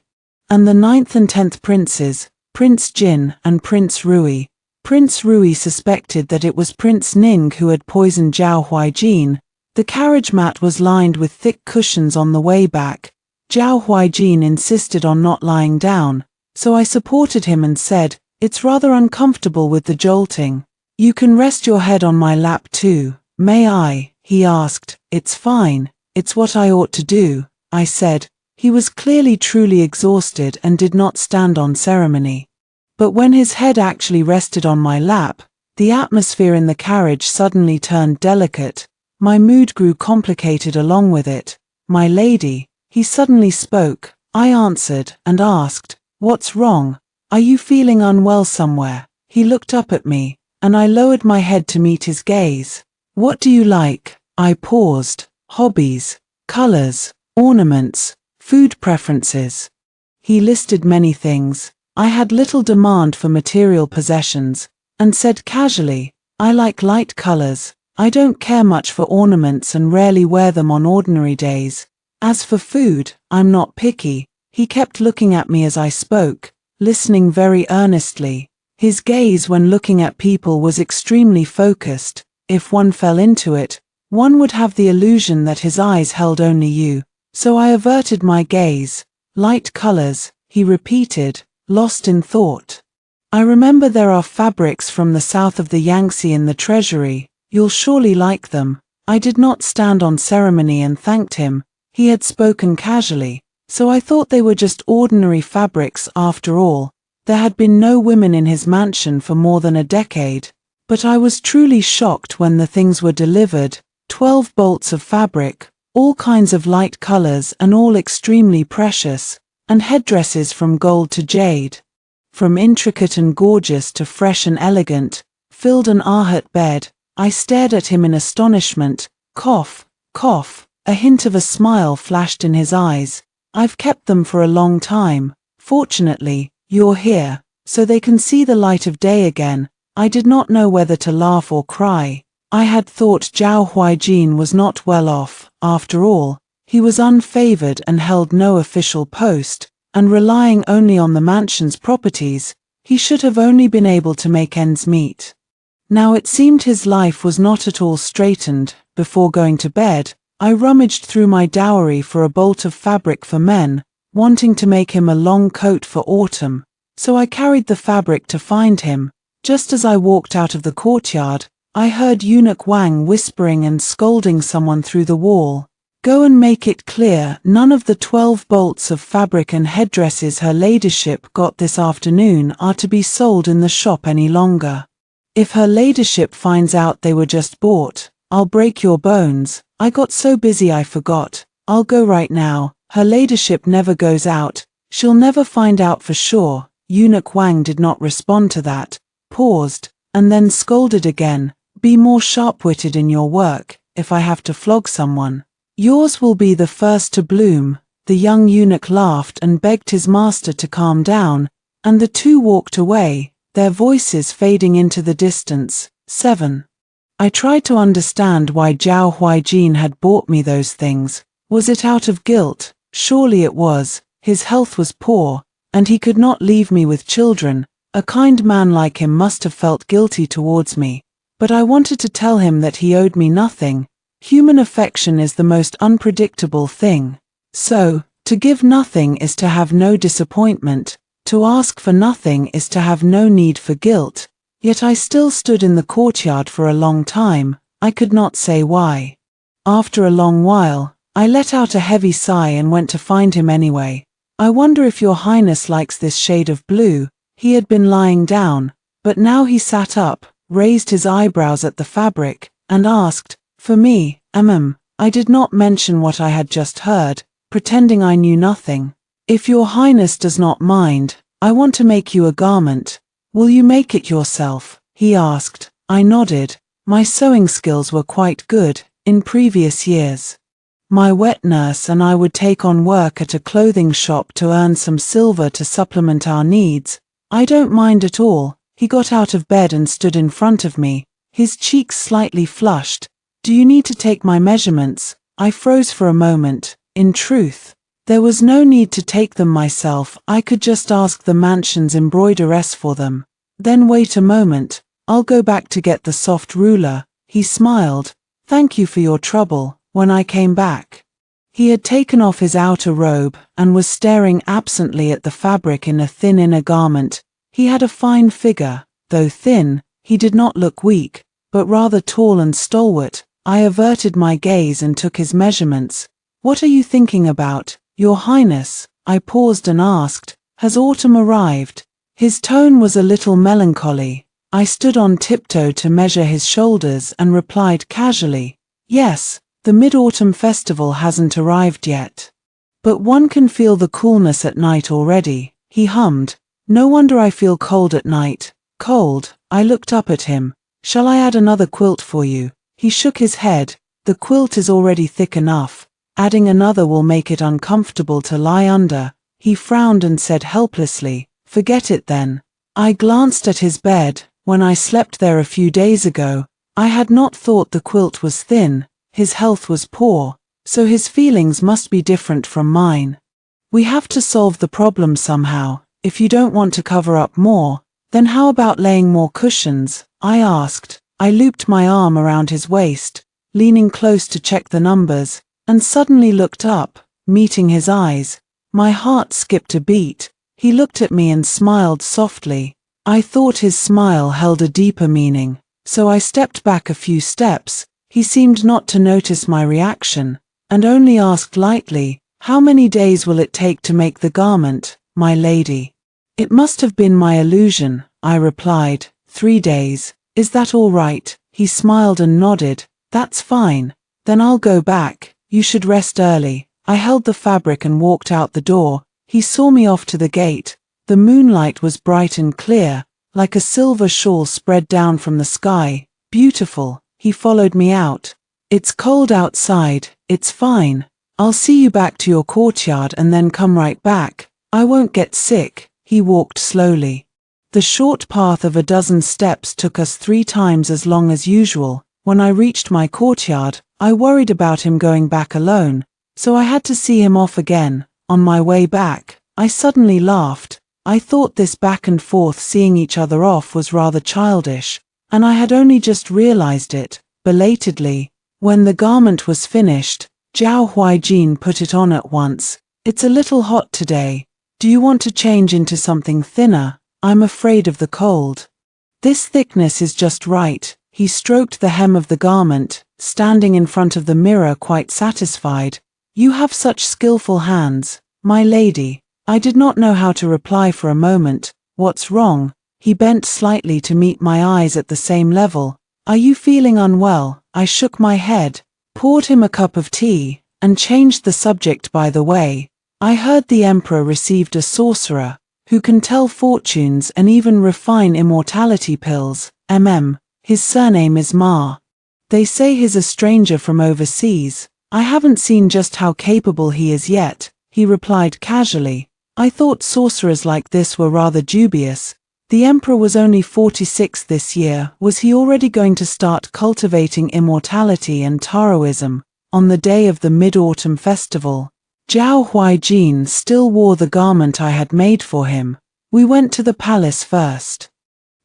and the 9th and 10th princes, Prince Jin and Prince Rui. Prince Rui suspected that it was Prince Ning who had poisoned Zhao Huijin. The carriage mat was lined with thick cushions on the way back. Zhao Huijin insisted on not lying down, so I supported him and said, It's rather uncomfortable with the jolting. You can rest your head on my lap too. May I? He asked. It's fine. It's what I ought to do, I said. He was clearly truly exhausted and did not stand on ceremony. But when his head actually rested on my lap, the atmosphere in the carriage suddenly turned delicate. My mood grew complicated along with it. My lady, he suddenly spoke. I answered and asked, What's wrong? Are you feeling unwell somewhere? He looked up at me, and I lowered my head to meet his gaze. What do you like? I paused. Hobbies, colors, ornaments, food preferences. He listed many things. I had little demand for material possessions, and said casually, I like light colors. I don't care much for ornaments and rarely wear them on ordinary days. As for food, I'm not picky. He kept looking at me as I spoke, listening very earnestly. His gaze when looking at people was extremely focused. If one fell into it, one would have the illusion that his eyes held only you. So I averted my gaze. Light colors, he repeated, lost in thought. I remember there are fabrics from the south of the Yangtze in the treasury. You'll surely like them. I did not stand on ceremony and thanked him. He had spoken casually, so I thought they were just ordinary fabrics after all. There had been no women in his mansion for more than a decade. But I was truly shocked when the things were delivered. 12 bolts of fabric, all kinds of light colors and all extremely precious, and headdresses from gold to jade. From intricate and gorgeous to fresh and elegant, filled an Arhat bed. I stared at him in astonishment. Cough, cough, a hint of a smile flashed in his eyes. I've kept them for a long time. Fortunately, you're here, so they can see the light of day again. I did not know whether to laugh or cry. I had thought Zhao Huijin was not well off. After all, he was unfavored and held no official post, and relying only on the mansion's properties, he should have only been able to make ends meet. Now it seemed his life was not at all straightened. Before going to bed, I rummaged through my dowry for a bolt of fabric for men, wanting to make him a long coat for autumn, so I carried the fabric to find him. Just as I walked out of the courtyard, I heard Eunuch Wang whispering and scolding someone through the wall. Go and make it clear none of the 12 bolts of fabric and headdresses her ladyship got this afternoon are to be sold in the shop any longer. If her ladyship finds out they were just bought, I'll break your bones. I got so busy I forgot. I'll go right now. Her ladyship never goes out. She'll never find out for sure. Eunuch Wang did not respond to that, paused, and then scolded again. Be more sharp-witted in your work, if I have to flog someone. Yours will be the first to bloom. The young eunuch laughed and begged his master to calm down, and the two walked away, their voices fading into the distance. 7. I tried to understand why Zhao Huijin had bought me those things. Was it out of guilt? Surely it was. His health was poor, and he could not leave me with children. A kind man like him must have felt guilty towards me. But I wanted to tell him that he owed me nothing. Human affection is the most unpredictable thing. So, to give nothing is to have no disappointment, to ask for nothing is to have no need for guilt. Yet I still stood in the courtyard for a long time, I could not say why. After a long while, I let out a heavy sigh and went to find him anyway. I wonder if your highness likes this shade of blue. He had been lying down, but now he sat up, raised his eyebrows at the fabric, and asked, for me, I did not mention what I had just heard, pretending I knew nothing. If your highness does not mind, I want to make you a garment. Will you make it yourself? He asked. I nodded. My sewing skills were quite good in previous years. My wet nurse and I would take on work at a clothing shop to earn some silver to supplement our needs. I don't mind at all. He got out of bed and stood in front of me, his cheeks slightly flushed. Do you need to take my measurements? I froze for a moment. In truth, there was no need to take them myself. I could just ask the mansion's embroideress for them. Then wait a moment. I'll go back to get the soft ruler. He smiled. Thank you for your trouble. When I came back, he had taken off his outer robe and was staring absently at the fabric in a thin inner garment. He had a fine figure. Though thin, he did not look weak, but rather tall and stalwart. I averted my gaze and took his measurements. What are you thinking about, your highness? I paused and asked. Has autumn arrived? His tone was a little melancholy. I stood on tiptoe to measure his shoulders and replied casually, yes, the Mid-Autumn Festival hasn't arrived yet. But one can feel the coolness at night already. He hummed. No wonder I feel cold at night. Cold? I looked up at him. Shall I add another quilt for you? He shook his head. The quilt is already thick enough. Adding another will make it uncomfortable to lie under. He frowned and said helplessly, forget it then. I glanced at his bed. When I slept there a few days ago, I had not thought the quilt was thin. His health was poor, so his feelings must be different from mine. We have to solve the problem somehow. If you don't want to cover up more, then how about laying more cushions? I asked. I looped my arm around his waist, leaning close to check the numbers, and suddenly looked up, meeting his eyes. My heart skipped a beat. He looked at me and smiled softly. I thought his smile held a deeper meaning, so I stepped back a few steps. He seemed not to notice my reaction, and only asked lightly, how many days will it take to make the garment, my lady? It must have been my illusion, I replied. 3 days. Is that all right? He smiled and nodded. That's fine. Then I'll go back. You should rest early. I held the fabric and walked out the door. He saw me off to the gate. The moonlight was bright and clear, like a silver shawl spread down from the sky. Beautiful. He followed me out. It's cold outside. It's fine. I'll see you back to your courtyard and then come right back. I won't get sick. He walked slowly. The short path of a dozen steps took us 3 times as long as usual. When I reached my courtyard, I worried about him going back alone, so I had to see him off again. On my way back, I suddenly laughed. I thought this back and forth seeing each other off was rather childish, and I had only just realized it, belatedly. When the garment was finished, Zhao Huijin put it on at once. It's a little hot today. Do you want to change into something thinner? I'm afraid of the cold. This thickness is just right. He stroked the hem of the garment, standing in front of the mirror quite satisfied. You have such skillful hands, my lady. I did not know how to reply for a moment. What's wrong? He bent slightly to meet my eyes at the same level. Are you feeling unwell? I shook my head, poured him a cup of tea, and changed the subject. By the way, I heard the emperor received a sorcerer, who can tell fortunes and even refine immortality pills. His surname is Ma. They say he's a stranger from overseas. I haven't seen just how capable he is yet, he replied casually. I thought sorcerers like this were rather dubious. The emperor was only 46 this year. Was he already going to start cultivating immortality and Taoism on the day of the Mid-Autumn Festival? Zhao Huijin still wore the garment I had made for him. We went to the palace first.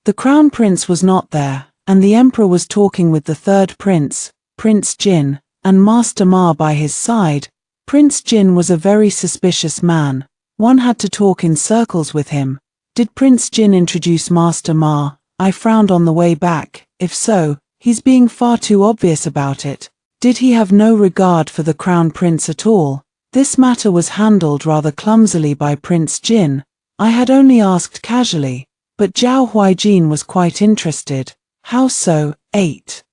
The crown prince was not there, and the emperor was talking with the third prince, Prince Jin. and Master Ma by his side. Prince Jin was a very suspicious man. One had to talk in circles with him. Did Prince Jin introduce Master Ma? I frowned on the way back. If so, he's being far too obvious about it. Did he have no regard for the Crown Prince at all? This matter was handled rather clumsily by Prince Jin. I had only asked casually, but Zhao Huijin was quite interested. How so? 8.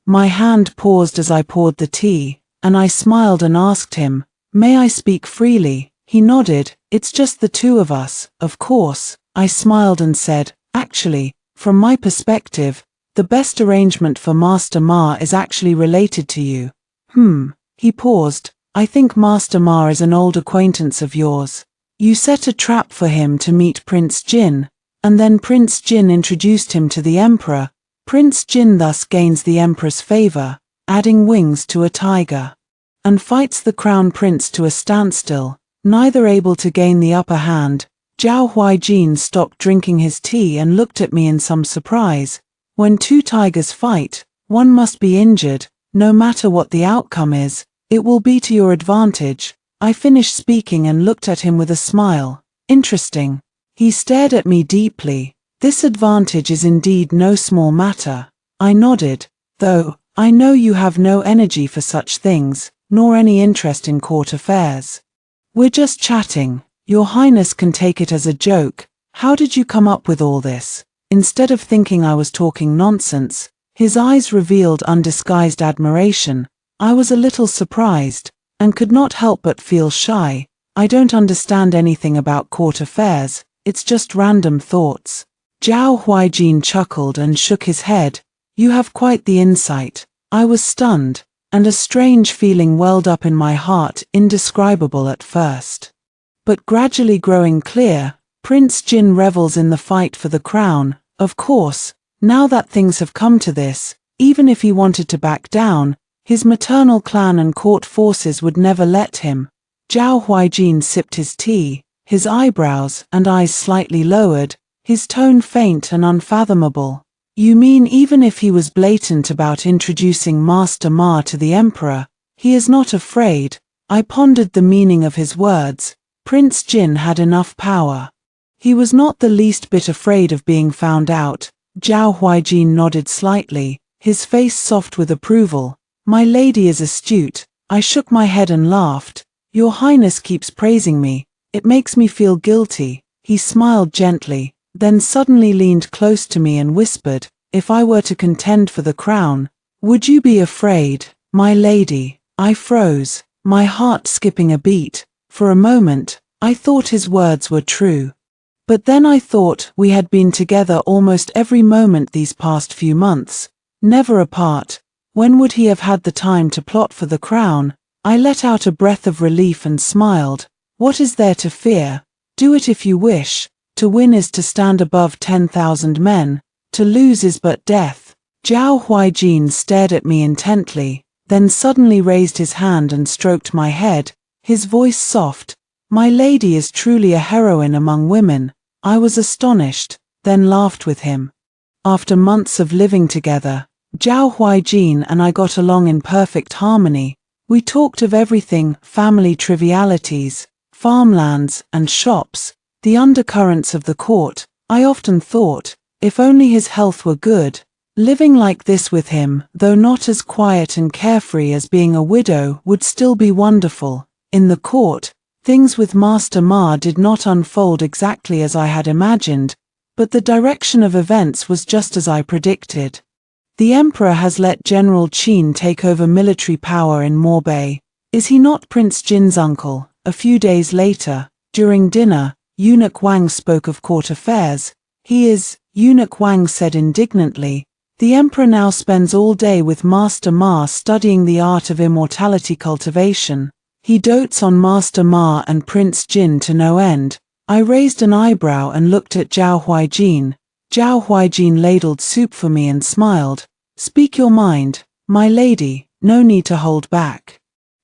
My hand paused as I poured the tea, and I smiled and asked him, "May I speak freely?" He nodded. "It's just the two of us, of course." I smiled and said, "Actually, from my perspective, the best arrangement for Master Ma is actually related to you." He paused. "I think Master Ma is an old acquaintance of yours. You set a trap for him to meet Prince Jin, and then Prince Jin introduced him to the Emperor. Prince Jin thus gains the Emperor's favor, adding wings to a tiger, and fights the Crown Prince to a standstill, neither able to gain the upper hand." Zhao Huijin stopped drinking his tea and looked at me in some surprise. When two tigers fight, one must be injured. No matter what the outcome is, it will be to your advantage. I finished speaking and looked at him with a smile. Interesting. He stared at me deeply. This advantage is indeed no small matter. I nodded. Though, I know you have no energy for such things, nor any interest in court affairs. We're just chatting. Your Highness can take it as a joke. How did you come up with all this? Instead of thinking I was talking nonsense, his eyes revealed undisguised admiration. I was a little surprised, and could not help but feel shy. I don't understand anything about court affairs, it's just random thoughts. Zhao Huijin chuckled and shook his head. You have quite the insight. I was stunned, and a strange feeling welled up in my heart, indescribable at first, but gradually growing clear. Prince Jin revels in the fight for the crown. Of course, now that things have come to this, even if he wanted to back down, his maternal clan and court forces would never let him. Zhao Huijin sipped his tea, his eyebrows and eyes slightly lowered, his tone faint and unfathomable. You mean even if he was blatant about introducing Master Ma to the Emperor, he is not afraid? I pondered the meaning of his words. Prince Jin had enough power. He was not the least bit afraid of being found out. Zhao Huijin nodded slightly, his face soft with approval. My lady is astute. I shook my head and laughed. Your Highness keeps praising me. It makes me feel guilty. He smiled gently, then suddenly leaned close to me and whispered, if I were to contend for the crown, would you be afraid, my lady? I froze, my heart skipping a beat. For a moment, I thought his words were true. But then I thought we had been together almost every moment these past few months, never apart. When would he have had the time to plot for the crown? I let out a breath of relief and smiled. What is there to fear? Do it if you wish. To win is to stand above 10,000 men. To lose is but death. Zhao Huijin stared at me intently, then suddenly raised his hand and stroked my head, his voice soft. My lady is truly a heroine among women. I was astonished, then laughed with him. After months of living together, Zhao Huijin and I got along in perfect harmony. We talked of everything, family trivialities, farmlands and shops, the undercurrents of the court. I often thought, if only his health were good, living like this with him, though not as quiet and carefree as being a widow, would still be wonderful. In the court, things with Master Ma did not unfold exactly as I had imagined, but the direction of events was just as I predicted. The Emperor has let General Qin take over military power in Morbei. Is he not Prince Jin's uncle? A few days later, during dinner, Eunuch Wang spoke of court affairs. He is, Eunuch Wang said indignantly. The Emperor now spends all day with Master Ma studying the art of immortality cultivation. He dotes on Master Ma and Prince Jin to no end. I raised an eyebrow and looked at Zhao Huijin. Zhao Huijin ladled soup for me and smiled. Speak your mind, my lady, no need to hold back.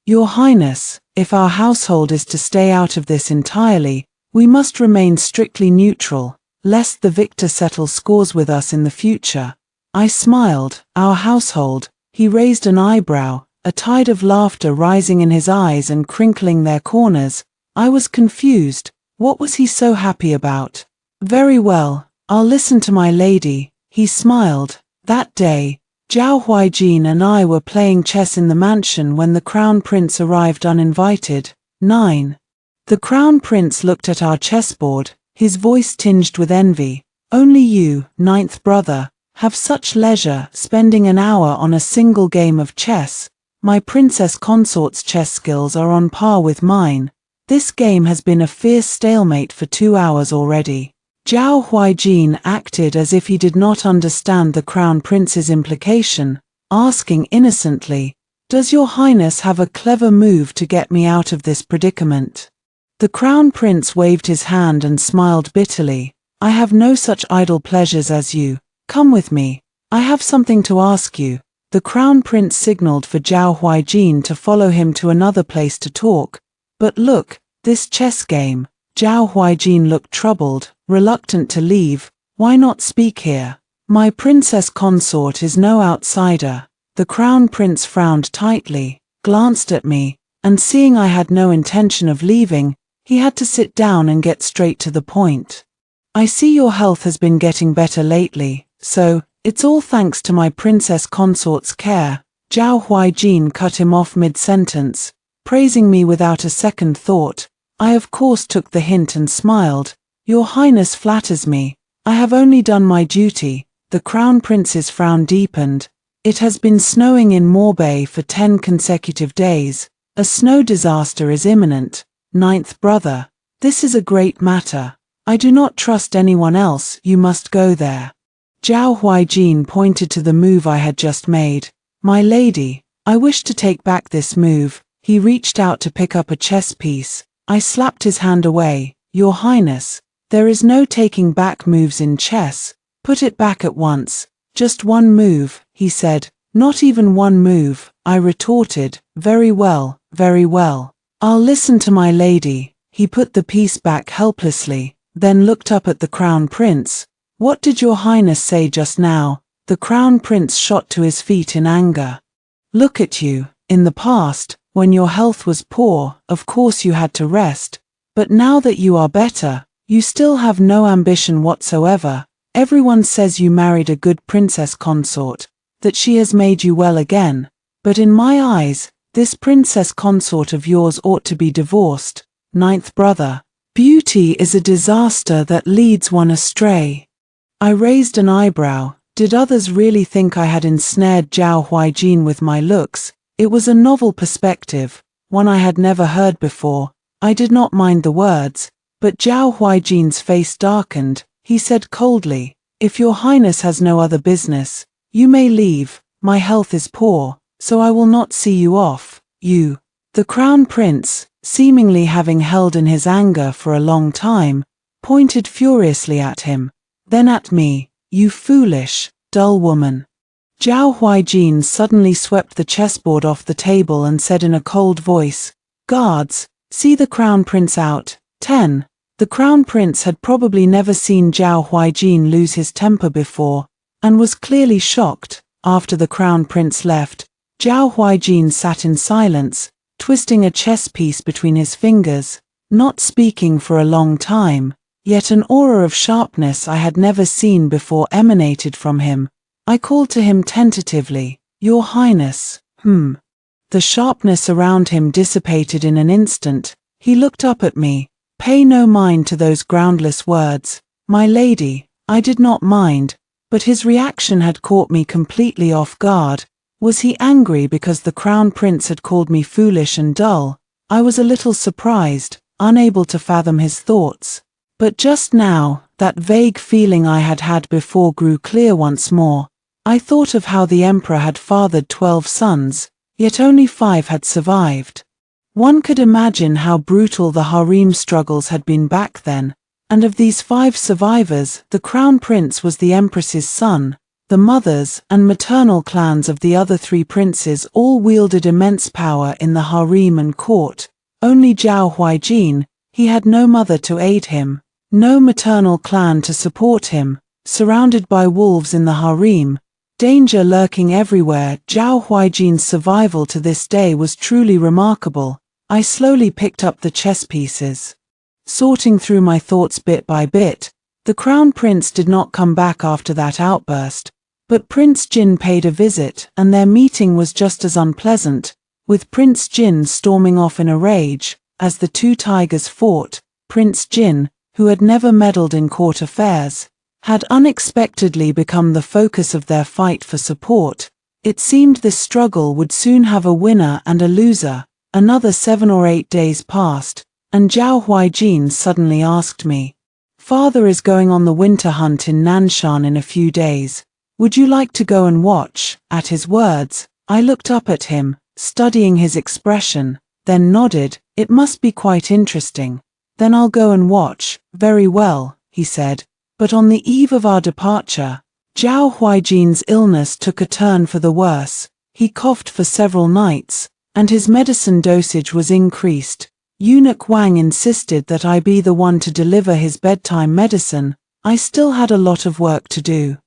Your Highness, if our household is to stay out of this entirely, we must remain strictly neutral, lest the victor settle scores with us in the future. I smiled. Our household. He raised an eyebrow. a tide of laughter rising in his eyes and crinkling their corners. I was confused. What was he so happy about? Very well, I'll listen to my lady, he smiled. That day, Zhao Huijin and I were playing chess in the mansion when the Crown Prince arrived uninvited. 9. The Crown Prince looked at our chessboard, his voice tinged with envy. Only you, ninth brother, have such leisure, spending an hour on a single game of chess. My princess consort's chess skills are on par with mine. This game has been a fierce stalemate for 2 hours already. Zhao Huijin acted as if he did not understand the Crown Prince's implication, asking innocently, "Does your highness have a clever move to get me out of this predicament?" The Crown Prince waved his hand and smiled bitterly. "I have no such idle pleasures as you. Come with me. I have something to ask you." The Crown Prince signaled for Zhao Huijin to follow him to another place to talk. "But look, this chess game." Zhao Huijin looked troubled, reluctant to leave. "Why not speak here? My princess consort is no outsider." The Crown Prince frowned tightly, glanced at me, and seeing I had no intention of leaving, he had to sit down and get straight to the point. "I see your health has been getting better lately, so it's all thanks to my princess consort's care." Zhao Huijin cut him off mid-sentence, praising me without a second thought. I of course took the hint and smiled. "Your highness flatters me. I have only done my duty." The Crown Prince's frown deepened. "It has been snowing in Morbay for 10 consecutive days. A snow disaster is imminent. Ninth brother, this is a great matter. I do not trust anyone else. You must go there." Zhao Huijin pointed to the move I had just made. "My lady, I wish to take back this move." He reached out to pick up a chess piece. I slapped his hand away. "Your highness, there is no taking back moves in chess. Put it back at once. Just one move," he said. "Not even one move," I retorted. "Very well, very well. I'll listen to my lady." He put the piece back helplessly, then looked up at the Crown Prince. "What did your highness say just now?" The Crown Prince shot to his feet in anger. "Look at you. In the past, when your health was poor, of course you had to rest. But now that you are better, you still have no ambition whatsoever. Everyone says you married a good princess consort, that she has made you well again. But in my eyes, this princess consort of yours ought to be divorced. Ninth brother, beauty is a disaster that leads one astray." I raised an eyebrow. Did others really think I had ensnared Zhao Huijin with my looks? It was a novel perspective, one I had never heard before. I did not mind the words, but Zhao Huijin's face darkened. He said coldly, "If your highness has no other business, you may leave. My health is poor, so I will not see you off. You." The Crown Prince, seemingly having held in his anger for a long time, pointed furiously at him, then at me. "You foolish, dull woman." Zhao Huijin suddenly swept the chessboard off the table and said in a cold voice, "Guards, see the Crown Prince out." 10. The Crown Prince had probably never seen Zhao Huijin lose his temper before, and was clearly shocked. After the Crown Prince left, Zhao Huijin sat in silence, twisting a chess piece between his fingers, not speaking for a long time, yet an aura of sharpness I had never seen before emanated from him. I called to him tentatively, "Your Highness." The sharpness around him dissipated in an instant. He looked up at me. "Pay no mind to those groundless words, my lady." I did not mind, but his reaction had caught me completely off guard. Was he angry because the Crown Prince had called me foolish and dull? I was a little surprised, unable to fathom his thoughts. But just now, that vague feeling I had had before grew clear once more. I thought of how the emperor had fathered 12 sons, yet only 5 had survived. One could imagine how brutal the harem struggles had been back then, and of these 5 survivors, the Crown Prince was the empress's son. The mothers and maternal clans of the other 3 princes all wielded immense power in the harem and court. Only Zhao Huijin, he had no mother to aid him, no maternal clan to support him. Surrounded by wolves in the harem, danger lurking everywhere. Zhao Huijin's survival to this day was truly remarkable. I slowly picked up the chess pieces. Sorting through my thoughts bit by bit, the Crown Prince did not come back after that outburst, but Prince Jin paid a visit, and their meeting was just as unpleasant, with Prince Jin storming off in a rage. As the two tigers fought, Prince Jin, who had never meddled in court affairs, had unexpectedly become the focus of their fight for support. It seemed this struggle would soon have a winner and a loser. Another 7 or 8 days passed, and Zhao Huijin suddenly asked me, "Father is going on the winter hunt in Nanshan in a few days. Would you like to go and watch?" At his words, I looked up at him, studying his expression, then nodded. "It must be quite interesting. Then I'll go and watch." "Very well," he said. But on the eve of our departure, Zhao Huijin's illness took a turn for the worse. He coughed for several nights, and his medicine dosage was increased. Eunuch Wang insisted that I be the one to deliver his bedtime medicine. I still had a lot of work to do,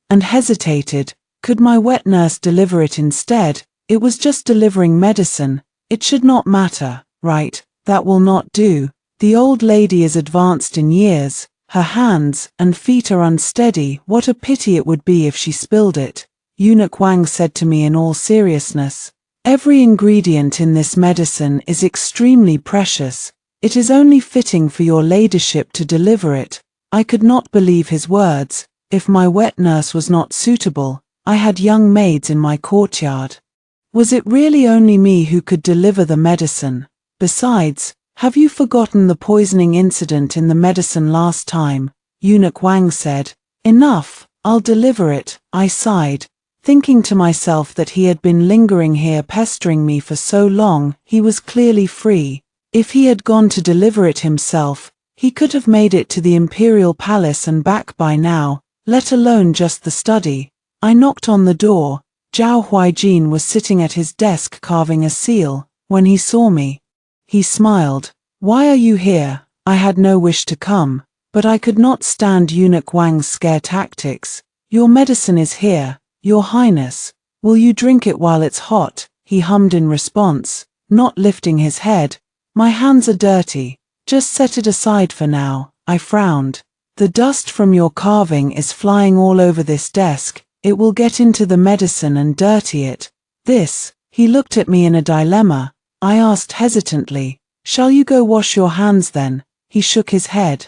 and hesitated. Could my wet nurse deliver it instead? It was just delivering medicine. It should not matter, right? That will not do. The old lady is advanced in years. Her hands and feet are unsteady. What a pity it would be if she spilled it. Eunuch Wang said to me in all seriousness, "Every ingredient in this medicine is extremely precious. It is only fitting for your ladyship to deliver it." I could not believe his words. If my wet nurse was not suitable, I had young maids in my courtyard. Was it really only me who could deliver the medicine? Besides, have you forgotten the poisoning incident in the medicine last time? Eunuch Wang said. "Enough, I'll deliver it." I sighed, thinking to myself that he had been lingering here pestering me for so long. He was clearly free. If he had gone to deliver it himself, he could have made it to the imperial palace and back by now, let alone just the study. I knocked on the door. Zhao Huijin was sitting at his desk carving a seal. When he saw me, he smiled. "Why are you here?" I had no wish to come, but I could not stand Eunuch Wang's scare tactics. "Your medicine is here, Your Highness. Will you drink it while it's hot?" he hummed in response, not lifting his head. "My hands are dirty. Just set it aside for now." I frowned. "The dust from your carving is flying all over this desk. It will get into the medicine and dirty it." He looked at me in a dilemma. I asked hesitantly, "Shall you go wash your hands then?" He shook his head.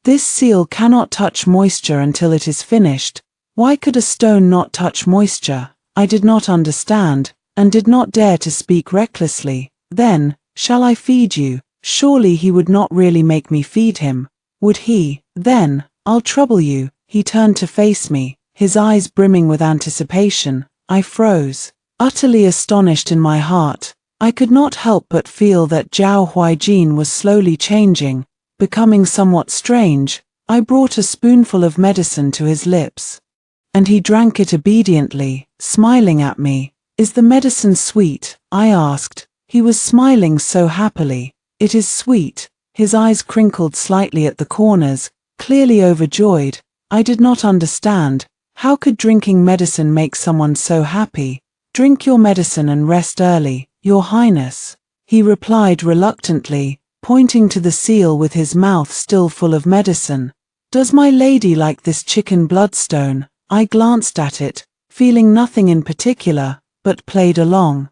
"This seal cannot touch moisture until it is finished." Why could a stone not touch moisture? I did not understand, and did not dare to speak recklessly. "Then, shall I feed you?" Surely he would not really make me feed him, would he? "Then, I'll trouble you." He turned to face me, his eyes brimming with anticipation. I froze, utterly astonished in my heart. I could not help but feel that Zhao Huijin was slowly changing, becoming somewhat strange. I brought a spoonful of medicine to his lips, and he drank it obediently, smiling at me. "Is the medicine sweet?" I asked. He was smiling so happily. "It is sweet." His eyes crinkled slightly at the corners, clearly overjoyed. I did not understand. How could drinking medicine make someone so happy? "Drink your medicine and rest early, Your Highness," he replied reluctantly, pointing to the seal with his mouth still full of medicine. "Does my lady like this chicken bloodstone?" I glanced at it, feeling nothing in particular, but played along.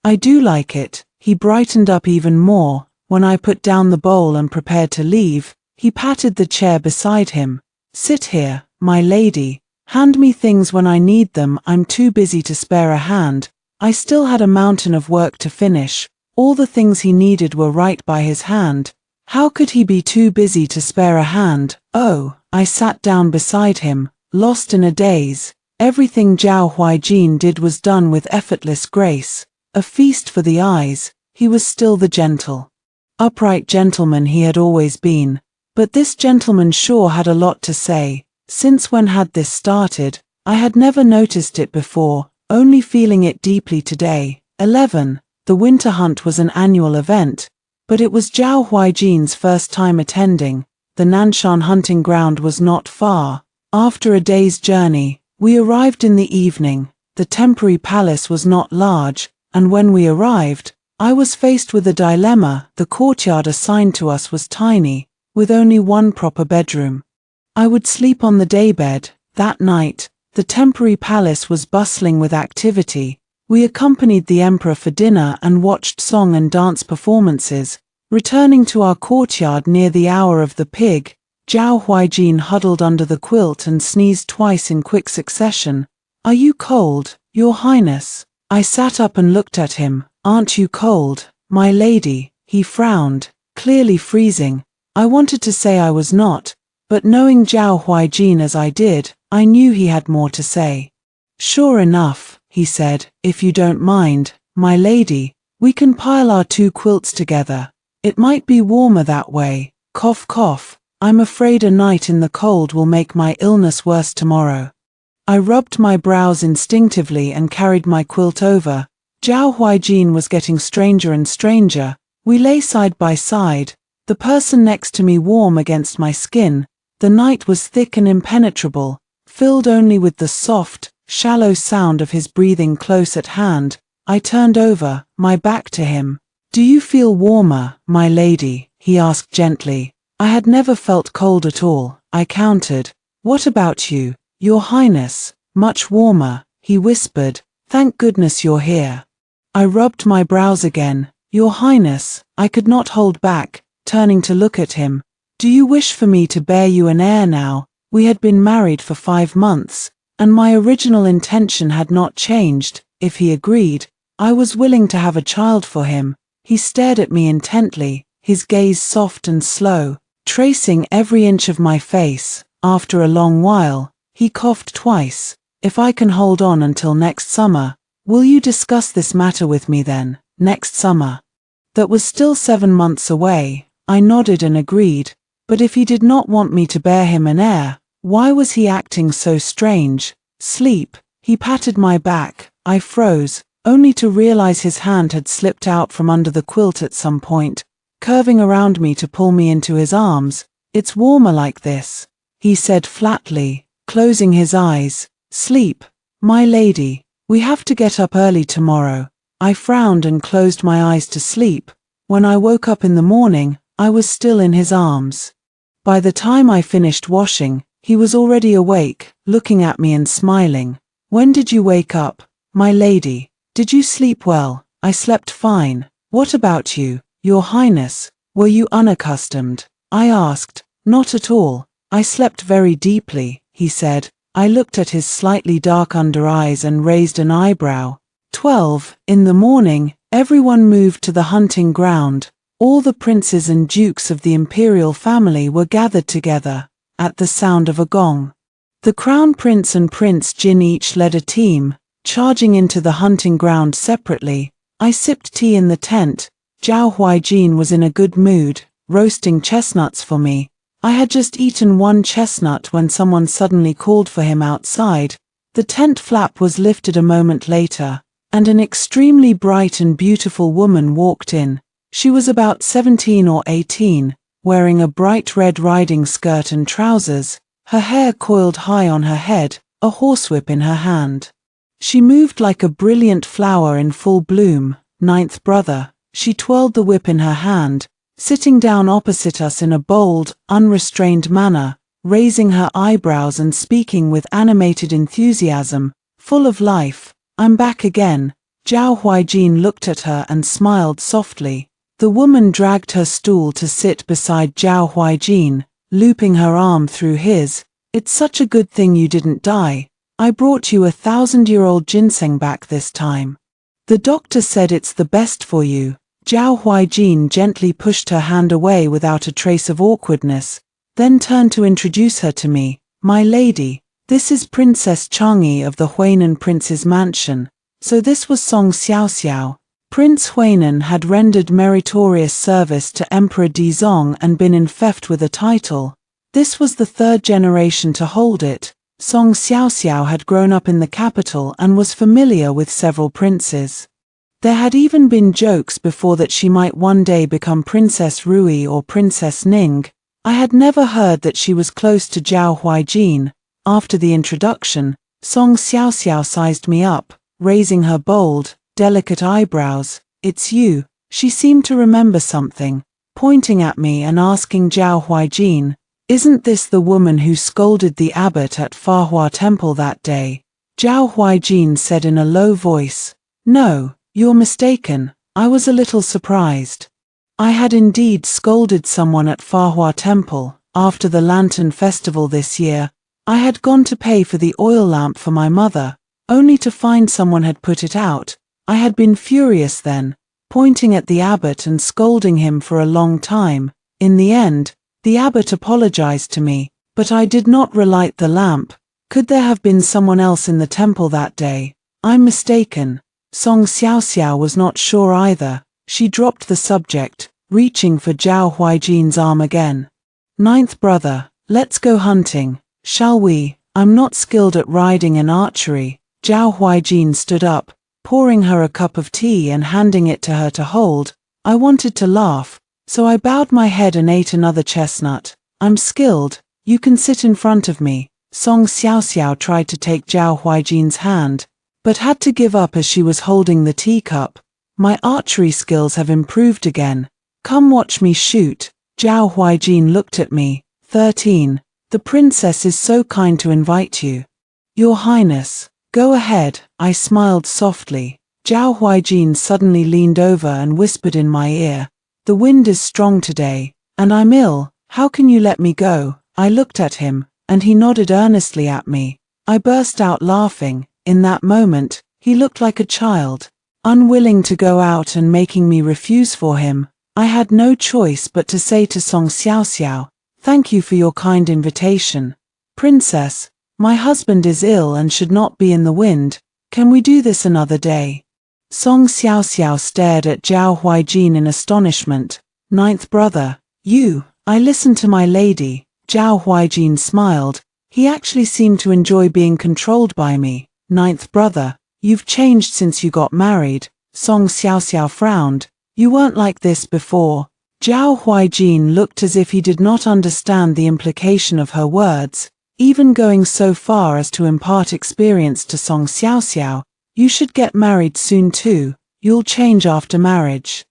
"I do like it." He brightened up even more. When I put down the bowl and prepared to leave, he patted the chair beside him. "Sit here, my lady. Hand me things when I need them. I'm too busy to spare a hand." I still had a mountain of work to finish. All the things he needed were right by his hand. How could he be too busy to spare a hand? "Oh." I sat down beside him, lost in a daze. Everything Zhao Huijin did was done with effortless grace. A feast for the eyes. He was still the gentle, upright gentleman he had always been. But this gentleman sure had a lot to say. Since when had this started? I had never noticed it before, only feeling it deeply today. 11. The winter hunt was an annual event, but it was Zhao Huijin's first time attending. The Nanshan hunting ground was not far. After a day's journey, We arrived in the evening. The temporary palace was not large, and when we arrived, I was faced with a dilemma. The courtyard assigned to us was tiny, with only one proper bedroom. I would sleep on the daybed. That night, the temporary palace was bustling with activity. We accompanied the emperor for dinner and watched song and dance performances. Returning to our courtyard near the hour of the pig, Zhao Huijin huddled under the quilt and sneezed twice in quick succession. "Are you cold, Your Highness?" I sat up and looked at him. "Aren't you cold, my lady?" He frowned, clearly freezing. I wanted to say I was not, but knowing Zhao Huijin as I did, I knew he had more to say. "Sure enough," he said, "if you don't mind, my lady, we can pile our two quilts together. It might be warmer that way." Cough cough. "I'm afraid a night in the cold will make my illness worse tomorrow." I rubbed my brows instinctively and carried my quilt over. Zhao Huijin was getting stranger and stranger. We lay side by side, the person next to me warm against my skin. The night was thick and impenetrable, filled only with the soft, shallow sound of his breathing close at hand. I turned over, my back to him. "Do you feel warmer, my lady?" he asked gently. I had never felt cold at all, I countered. "What about you, Your Highness?" "Much warmer," he whispered. "Thank goodness you're here." I rubbed my brows again. "Your Highness," I could not hold back, turning to look at him. "Do you wish for me to bear you an heir now?" We had been married for 5 months, and my original intention had not changed. If he agreed, I was willing to have a child for him. He stared at me intently, his gaze soft and slow, tracing every inch of my face. After a long while, he coughed twice. "If I can hold on until next summer, will you discuss this matter with me then?" Next summer. That was still 7 months away. I nodded and agreed, but if he did not want me to bear him an heir, why was he acting so strange? "Sleep." He patted my back. I froze, only to realize his hand had slipped out from under the quilt at some point, curving around me to pull me into his arms. "It's warmer like this," he said flatly, closing his eyes. "Sleep, my lady. We have to get up early tomorrow." I frowned and closed my eyes to sleep. When I woke up in the morning, I was still in his arms. By the time I finished washing, he was already awake, looking at me and smiling. "When did you wake up, my lady? Did you sleep well?" "I slept fine. What about you, Your Highness? Were you unaccustomed?" I asked. "Not at all. I slept very deeply," he said. I looked at his slightly dark under eyes and raised an eyebrow. 12. In the morning, everyone moved to the hunting ground. All the princes and dukes of the imperial family were gathered together. At the sound of a gong, the crown prince and Prince Jin each led a team, charging into the hunting ground separately. I sipped tea in the tent. Zhao Huijin was in a good mood, roasting chestnuts for me. I had just eaten one chestnut when someone suddenly called for him outside. The tent flap was lifted a moment later, and an extremely bright and beautiful woman walked in. She was about 17 or 18, wearing a bright red riding skirt and trousers, her hair coiled high on her head, a horsewhip in her hand. She moved like a brilliant flower in full bloom. "Ninth brother." She twirled the whip in her hand, sitting down opposite us in a bold, unrestrained manner, raising her eyebrows and speaking with animated enthusiasm, full of life. "I'm back again." Zhao Huijin looked at her and smiled softly. The woman dragged her stool to sit beside Zhao Huijin, looping her arm through his. "It's such a good thing you didn't die. I brought you a 1,000-year-old ginseng back this time. The doctor said it's the best for you." Zhao Huijin gently pushed her hand away without a trace of awkwardness, then turned to introduce her to me. "My lady, this is Princess Chang'e of the Huainan Prince's mansion." So this was Song Xiaoxiao. Prince Huainan had rendered meritorious service to Emperor Dizong and been infeft with a title. This was the 3rd generation to hold it. Song Xiaoxiao had grown up in the capital and was familiar with several princes. There had even been jokes before that she might one day become Princess Rui or Princess Ning. I had never heard that she was close to Zhao Huijin. After the introduction, Song Xiaoxiao sized me up, raising her bold, delicate eyebrows. It's you. She seemed to remember something, pointing at me and asking Zhao Huijin, isn't this the woman who scolded the abbot at Fahua Temple that day? Zhao Huijin said in a low voice, no, you're mistaken. I was a little surprised. I had indeed scolded someone at Fahua Temple. After the Lantern Festival this year, I had gone to pay for the oil lamp for my mother, only to find someone had put it out. I had been furious then, pointing at the abbot and scolding him for a long time. In the end, the abbot apologized to me, but I did not relight the lamp. Could there have been someone else in the temple that day? I'm mistaken. Song Xiaoxiao was not sure either. She dropped the subject, reaching for Zhao Huijin's arm again. Ninth brother, let's go hunting, shall we? I'm not skilled at riding and archery. Zhao Huijin stood up, pouring her a cup of tea and handing it to her to hold. I wanted to laugh, so I bowed my head and ate another chestnut. I'm skilled, you can sit in front of me. Song Xiaoxiao tried to take Zhao Huijin's hand, but had to give up as she was holding the teacup. My archery skills have improved again. Come watch me shoot. Zhao Huijin looked at me. 13. The princess is so kind to invite you. Your Highness, go ahead. I smiled softly. Zhao Huijin suddenly leaned over and whispered in my ear, the wind is strong today, and I'm ill. How can you let me go? I looked at him, and he nodded earnestly at me. I burst out laughing. In that moment, he looked like a child, unwilling to go out and making me refuse for him. I had no choice but to say to Song Xiaoxiao, thank you for your kind invitation. Princess, my husband is ill and should not be in the wind. Can we do this another day? Song Xiaoxiao stared at Zhao Huijin in astonishment. Ninth brother, you, I listened to my lady. Zhao Huijin smiled. He actually seemed to enjoy being controlled by me. Ninth brother, you've changed since you got married. Song Xiaoxiao frowned. You weren't like this before. Zhao Huijin looked as if he did not understand the implication of her words, even going so far as to impart experience to Song Xiaoxiao. You should get married soon too. You'll change after marriage.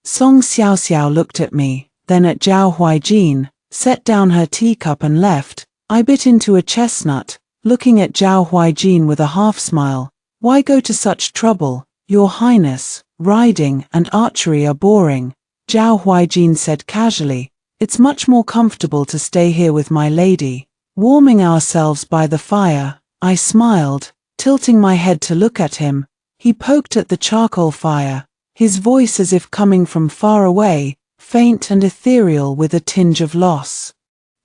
Song Xiaoxiao looked at me, then at Zhao Huijin, set down her teacup and left. I bit into a chestnut, looking at Zhao Huijin with a half smile. Why go to such trouble? Your Highness, riding and archery are boring. Zhao Huijin said casually. It's much more comfortable to stay here with my lady, warming ourselves by the fire. I smiled, tilting my head to look at him. He poked at the charcoal fire, his voice as if coming from far away, faint and ethereal with a tinge of loss.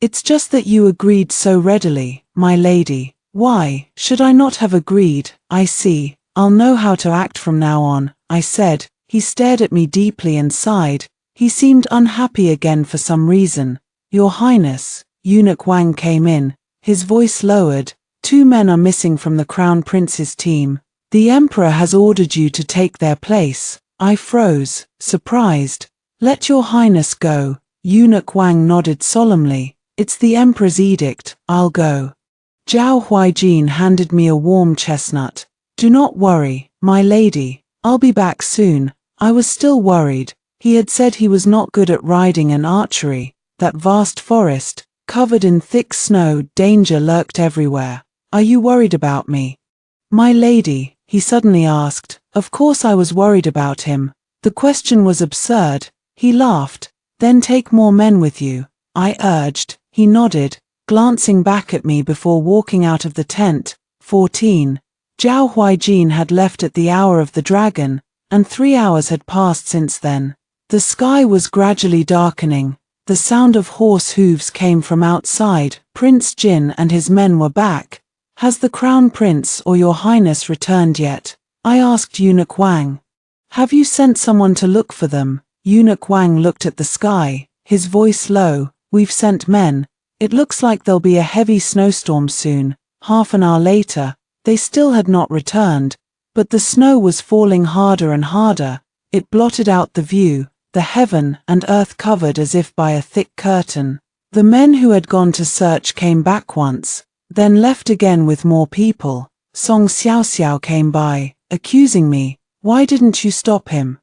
It's just that you agreed so readily, my lady. Why should I not have agreed? I see. I'll know how to act from now on, I said. He stared at me deeply and sighed. He seemed unhappy again for some reason. Your Highness, Eunuch Wang came in, his voice lowered. 2 men are missing from the Crown Prince's team. The Emperor has ordered you to take their place. I froze, surprised. Let your Highness go. Eunuch Wang nodded solemnly. It's the Emperor's edict. I'll go. Zhao Huijin handed me a warm chestnut. Do not worry, my lady. I'll be back soon. I was still worried. He had said he was not good at riding and archery. That vast forest, covered in thick snow, danger lurked everywhere. Are you worried about me? My lady, he suddenly asked. Of course I was worried about him. The question was absurd. He laughed. Then take more men with you, I urged. He nodded, glancing back at me before walking out of the tent. 14. Zhao Huijin had left at the hour of the dragon, and 3 hours had passed since then. The sky was gradually darkening. The sound of horse hooves came from outside. Prince Jin and his men were back. Has the Crown Prince or your Highness returned yet? I asked Eunuch Wang. Have you sent someone to look for them? Eunuch Wang looked at the sky, his voice low. We've sent men. It looks like there'll be a heavy snowstorm soon. Half an hour later, they still had not returned, but the snow was falling harder and harder. It blotted out the view, the heaven and earth covered as if by a thick curtain. The men who had gone to search came back once, then left again with more people. Song Xiaoxiao came by, accusing me. Why didn't you stop him?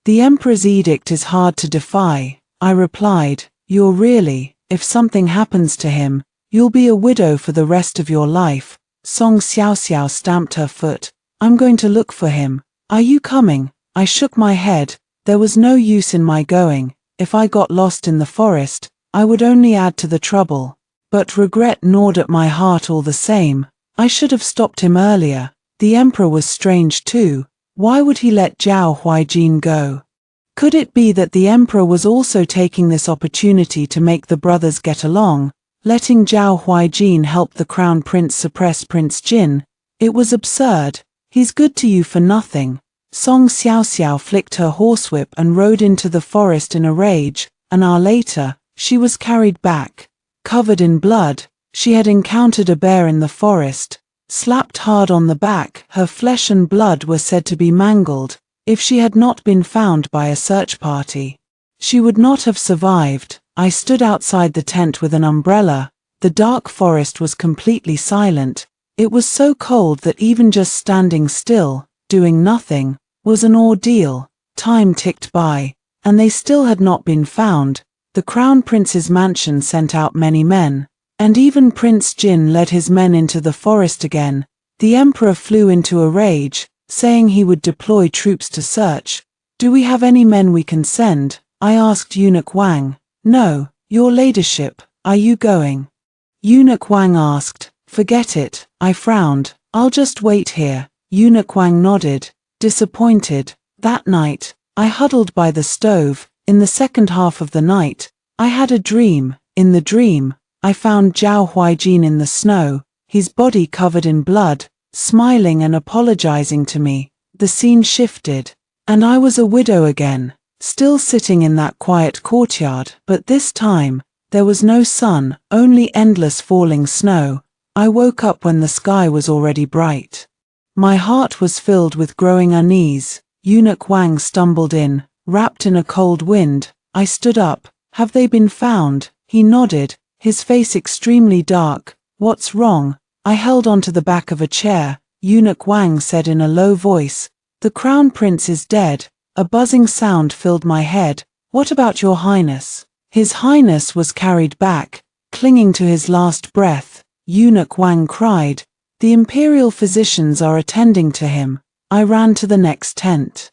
The emperor's edict is hard to defy, I replied. If something happens to him, you'll be a widow for the rest of your life. Song Xiaoxiao stamped her foot. I'm going to look for him. Are you coming? I shook my head. There was no use in my going. If I got lost in the forest, I would only add to the trouble. But regret gnawed at my heart all the same. I should have stopped him earlier. The emperor was strange too. Why would he let Zhao Huijin go? Could it be that the emperor was also taking this opportunity to make the brothers get along, letting Zhao Huijin help the crown prince suppress Prince Jin? It was absurd. He's good to you for nothing. Song Xiaoxiao flicked her horsewhip and rode into the forest in a rage. An hour later, she was carried back. Covered in blood, she had encountered a bear in the forest. Slapped hard on the back, her flesh and blood were said to be mangled. If she had not been found by a search party, she would not have survived. I stood outside the tent with an umbrella. The dark forest was completely silent. It was so cold that even just standing still, doing nothing, was an ordeal. Time ticked by, and they still had not been found. The crown prince's mansion sent out many men, and even Prince Jin led his men into the forest again. The emperor flew into a rage, saying he would deploy troops to search. Do we have any men we can send? I asked Eunuch Wang. No, your ladyship, are you going? Eunuch Wang asked. Forget it, I frowned. I'll just wait here. Eunuch Wang nodded, disappointed. That night, I huddled by the stove. In the second half of the night, I had a dream. In the dream, I found Zhao Huijin in the snow, his body covered in blood, smiling and apologizing to me. The scene shifted, and I was a widow again, still sitting in that quiet courtyard, but this time, there was no sun, only endless falling snow. I woke up when the sky was already bright. My heart was filled with growing unease. Eunuch Wang stumbled in, wrapped in a cold wind. I stood up. Have they been found? He nodded, his face extremely dark. What's wrong? I held onto the back of a chair. Eunuch Wang said in a low voice, the crown prince is dead. A buzzing sound filled my head. What about your highness? His highness was carried back, clinging to his last breath. Eunuch Wang cried. The imperial physicians are attending to him. I ran to the next tent.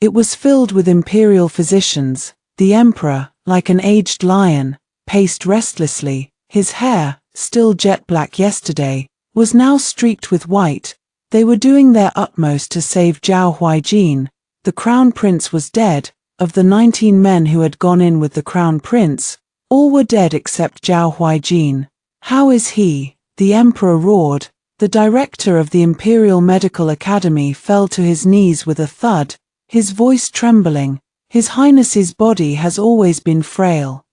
It was filled with imperial physicians. The emperor, like an aged lion, paced restlessly. His hair, still jet black yesterday, was now streaked with white. They were doing their utmost to save Zhao Huijin. The crown prince was dead. Of the 19 men who had gone in with the crown prince, all were dead except Zhao Huijin. How is he? The emperor roared. The director of the Imperial Medical Academy fell to his knees with a thud, his voice trembling. His Highness's body has always been frail.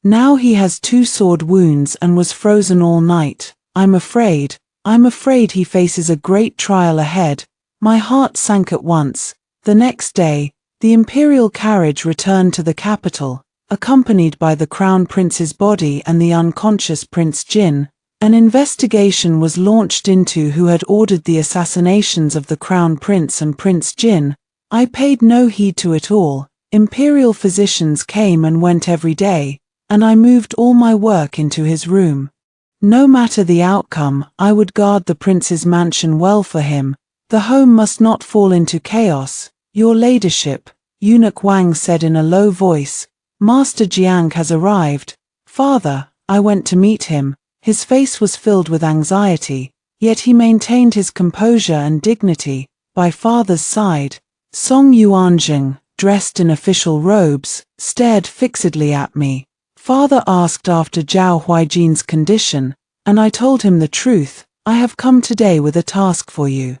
Now he has 2 sword wounds and was frozen all night. I'm afraid he faces a great trial ahead. My heart sank at once. The next day, the imperial carriage returned to the capital, accompanied by the crown prince's body and the unconscious Prince Jin. An investigation was launched into who had ordered the assassinations of the crown prince and Prince Jin. I paid no heed to it all. Imperial physicians came and went every day, and I moved all my work into his room. No matter the outcome, I would guard the prince's mansion well for him. The home must not fall into chaos. Your ladyship, Eunuch Wang said in a low voice, Master Jiang has arrived. Father, I went to meet him. His face was filled with anxiety, yet he maintained his composure and dignity. By father's side, Song Yuanjing, dressed in official robes, stared fixedly at me. Father asked after Zhao Huijin's condition, and I told him the truth. I have come today with a task for you.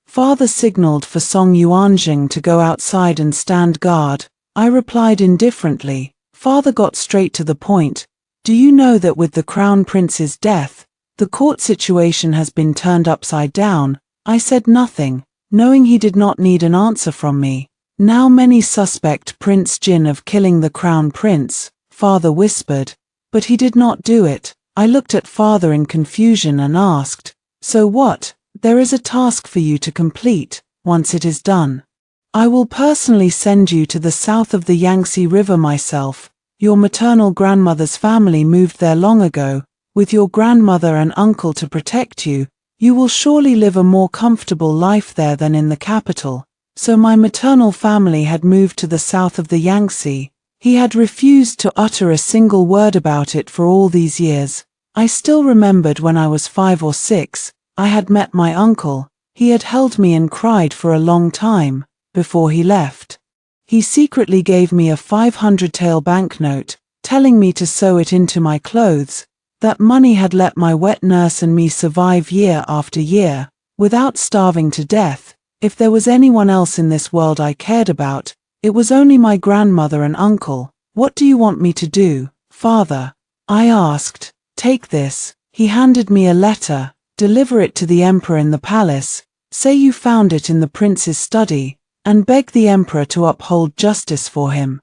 Father signaled for Song Yuanjing to go outside and stand guard. I replied indifferently. Father got straight to the point. Do you know that with the crown prince's death, the court situation has been turned upside down? I said nothing, knowing he did not need an answer from me. Now many suspect Prince Jin of killing the crown prince, Father whispered, but he did not do it. I looked at Father in confusion and asked, so what? There is a task for you to complete. Once it is done, I will personally send you to the south of the Yangtze River myself. Your maternal grandmother's family moved there long ago, with your grandmother and uncle to protect you. You will surely live a more comfortable life there than in the capital. So my maternal family had moved to the south of the Yangtze. He had refused to utter a single word about it for all these years. I still remembered when I was 5 or 6, I had met my uncle. He had held me and cried for a long time, before he left. He secretly gave me a 500-tael banknote, telling me to sew it into my clothes. That money had let my wet nurse and me survive year after year, without starving to death. If there was anyone else in this world I cared about, it was only my grandmother and uncle. What do you want me to do, father? I asked. Take this. He handed me a letter. Deliver it to the emperor in the palace. Say you found it in the prince's study, and beg the emperor to uphold justice for him.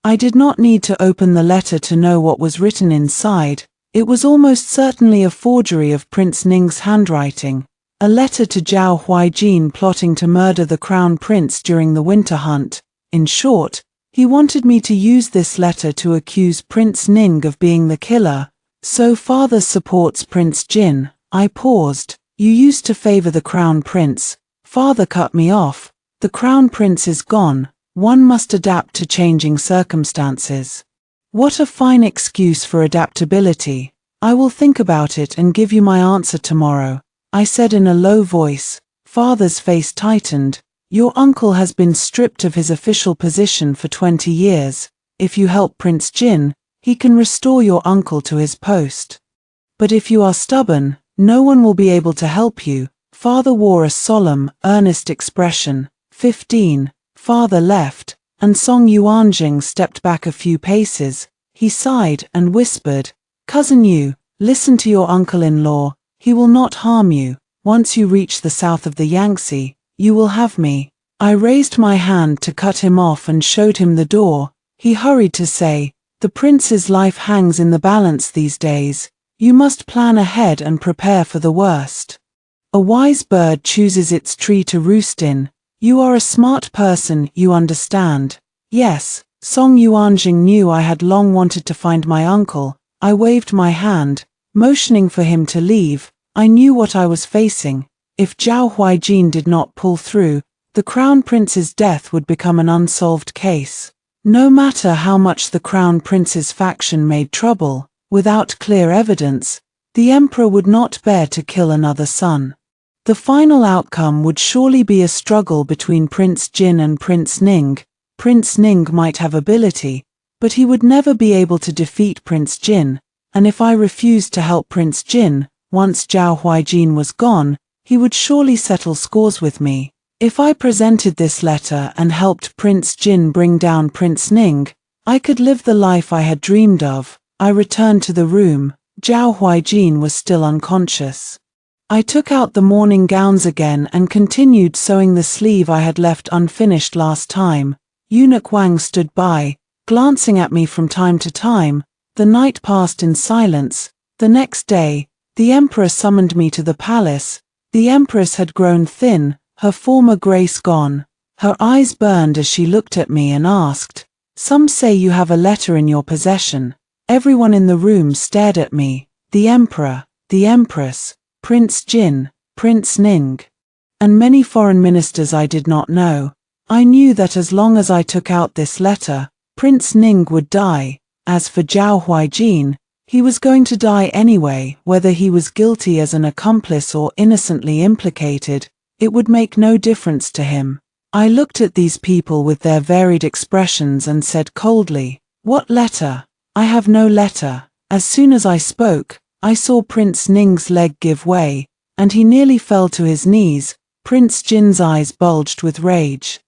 I did not need to open the letter to know what was written inside. It was almost certainly a forgery of Prince Ning's handwriting, a letter to Zhao Huijin plotting to murder the crown prince during the winter hunt. In short, he wanted me to use this letter to accuse Prince Ning of being the killer. So father supports Prince Jin. I paused. You used to favor the crown prince. Father cut me off. The crown prince is gone. One must adapt to changing circumstances. What a fine excuse for adaptability. I will think about it and give you my answer tomorrow, I said in a low voice. Father's face tightened. Your uncle has been stripped of his official position for 20 years. If you help Prince Jin, he can restore your uncle to his post. But if you are stubborn, no one will be able to help you. Father wore a solemn, earnest expression. 15. Father left, and Song Yuanjing stepped back a few paces. He sighed and whispered, Cousin Yu, listen to your uncle-in-law. He will not harm you. Once you reach the south of the Yangtze, you will have me. I raised my hand to cut him off and showed him the door. He hurried to say, the prince's life hangs in the balance these days. You must plan ahead and prepare for the worst. A wise bird chooses its tree to roost in. You are a smart person, you understand. Yes, Song Yuanjing knew I had long wanted to find my uncle. I waved my hand, motioning for him to leave. I knew what I was facing. If Zhao Huijin did not pull through, the crown prince's death would become an unsolved case. No matter how much the crown prince's faction made trouble, without clear evidence, the emperor would not bear to kill another son. The final outcome would surely be a struggle between Prince Jin and Prince Ning. Prince Ning might have ability, but he would never be able to defeat Prince Jin, and if I refused to help Prince Jin, once Zhao Huijin was gone, he would surely settle scores with me. If I presented this letter and helped Prince Jin bring down Prince Ning, I could live the life I had dreamed of. I returned to the room. Zhao Huijin was still unconscious. I took out the mourning gowns again and continued sewing the sleeve I had left unfinished last time. Eunuch Wang stood by, glancing at me from time to time. The night passed in silence. The next day, the emperor summoned me to the palace. The empress had grown thin, her former grace gone. Her eyes burned as she looked at me and asked, Some say you have a letter in your possession. Everyone in the room stared at me. The emperor, the empress, Prince Jin, Prince Ning, and many foreign ministers I did not know. I knew that as long as I took out this letter, Prince Ning would die. As for Zhao Huijin, he was going to die anyway. Whether he was guilty as an accomplice or innocently implicated, it would make no difference to him. I looked at these people with their varied expressions and said coldly, What letter? I have no letter. As soon as I spoke, I saw Prince Ning's leg give way, and he nearly fell to his knees. Prince Jin's eyes bulged with rage.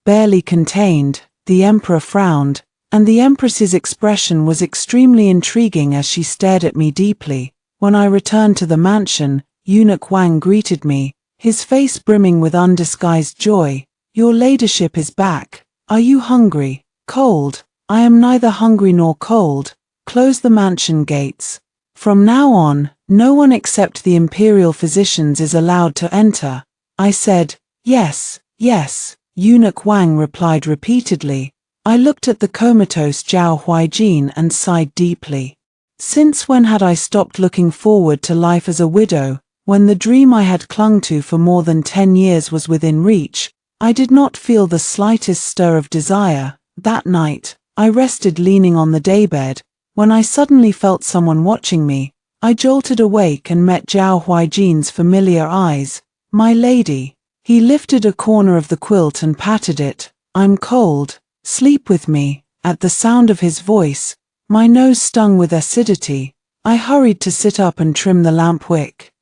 Barely contained, the emperor frowned, and the empress's expression was extremely intriguing as she stared at me deeply. When I returned to the mansion, Eunuch Wang greeted me, his face brimming with undisguised joy. Your ladyship is back. Are you hungry? Cold? I am neither hungry nor cold. Close the mansion gates. From now on, No one except the imperial physicians is allowed to enter. I said, yes, yes, Eunuch Wang replied repeatedly. I looked at the comatose Zhao Huijin and sighed deeply. Since when had I stopped looking forward to life as a widow, when the dream I had clung to for more than 10 years was within reach? I did not feel the slightest stir of desire. That night, I rested leaning on the daybed, when I suddenly felt someone watching me. I jolted awake and met Zhao Huijin's familiar eyes. My lady. He lifted a corner of the quilt and patted it. I'm cold. Sleep with me. At the sound of his voice, my nose stung with acidity. I hurried to sit up and trim the lamp wick,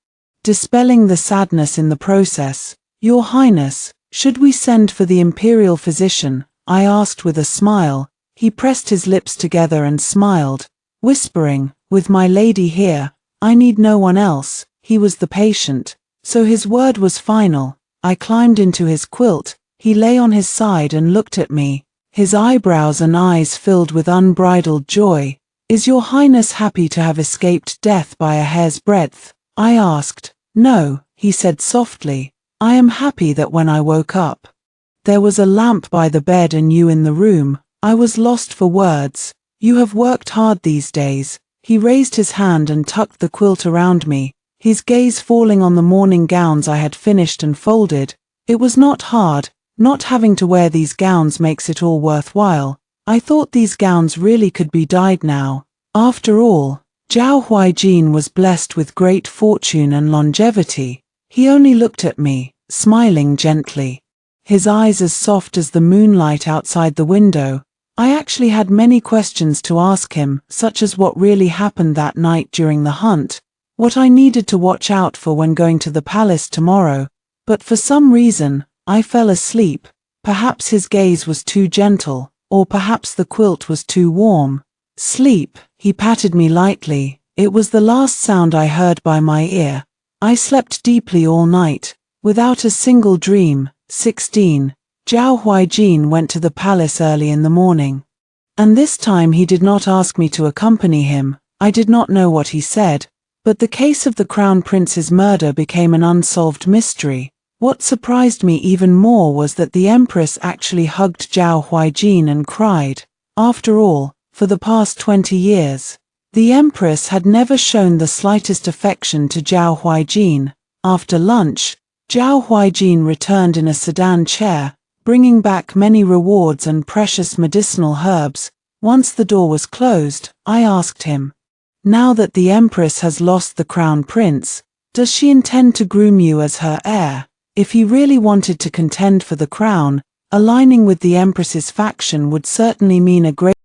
dispelling the sadness in the process. Your Highness, should we send for the imperial physician? I asked with a smile. He pressed his lips together and smiled, whispering, with my lady here, I need no one else. He was the patient, so his word was final. I climbed into his quilt. He lay on his side and looked at me, his eyebrows and eyes filled with unbridled joy. Is your Highness happy to have escaped death by a hair's breadth? I asked. No, he said softly. I am happy that when I woke up, there was a lamp by the bed and you in the room. I was lost for words. You have worked hard these days. He raised his hand and tucked the quilt around me, his gaze falling on the morning gowns I had finished and folded. It was not hard. Not having to wear these gowns makes it all worthwhile. I thought these gowns really could be dyed now. After all, Zhao Huijin was blessed with great fortune and longevity. He only looked at me, smiling gently, his eyes as soft as the moonlight outside the window. I actually had many questions to ask him, such as what really happened that night during the hunt, what I needed to watch out for when going to the palace tomorrow. But for some reason, I fell asleep. Perhaps his gaze was too gentle, or perhaps the quilt was too warm. Sleep, he patted me lightly. It was the last sound I heard by my ear. I slept deeply all night, without a single dream. 16. Zhao Huijin went to the palace early in the morning. And this time he did not ask me to accompany him. I did not know what he said, but the case of the Crown Prince's murder became an unsolved mystery. What surprised me even more was that the Empress actually hugged Zhao Huijin and cried. After all, for the past 20 years, the Empress had never shown the slightest affection to Zhao Huijin. After lunch, Zhao Huijin returned in a sedan chair, bringing back many rewards and precious medicinal herbs. Once the door was closed, I asked him, now that the Empress has lost the Crown Prince, does she intend to groom you as her heir? If he really wanted to contend for the crown, aligning with the Empress's faction would certainly mean a great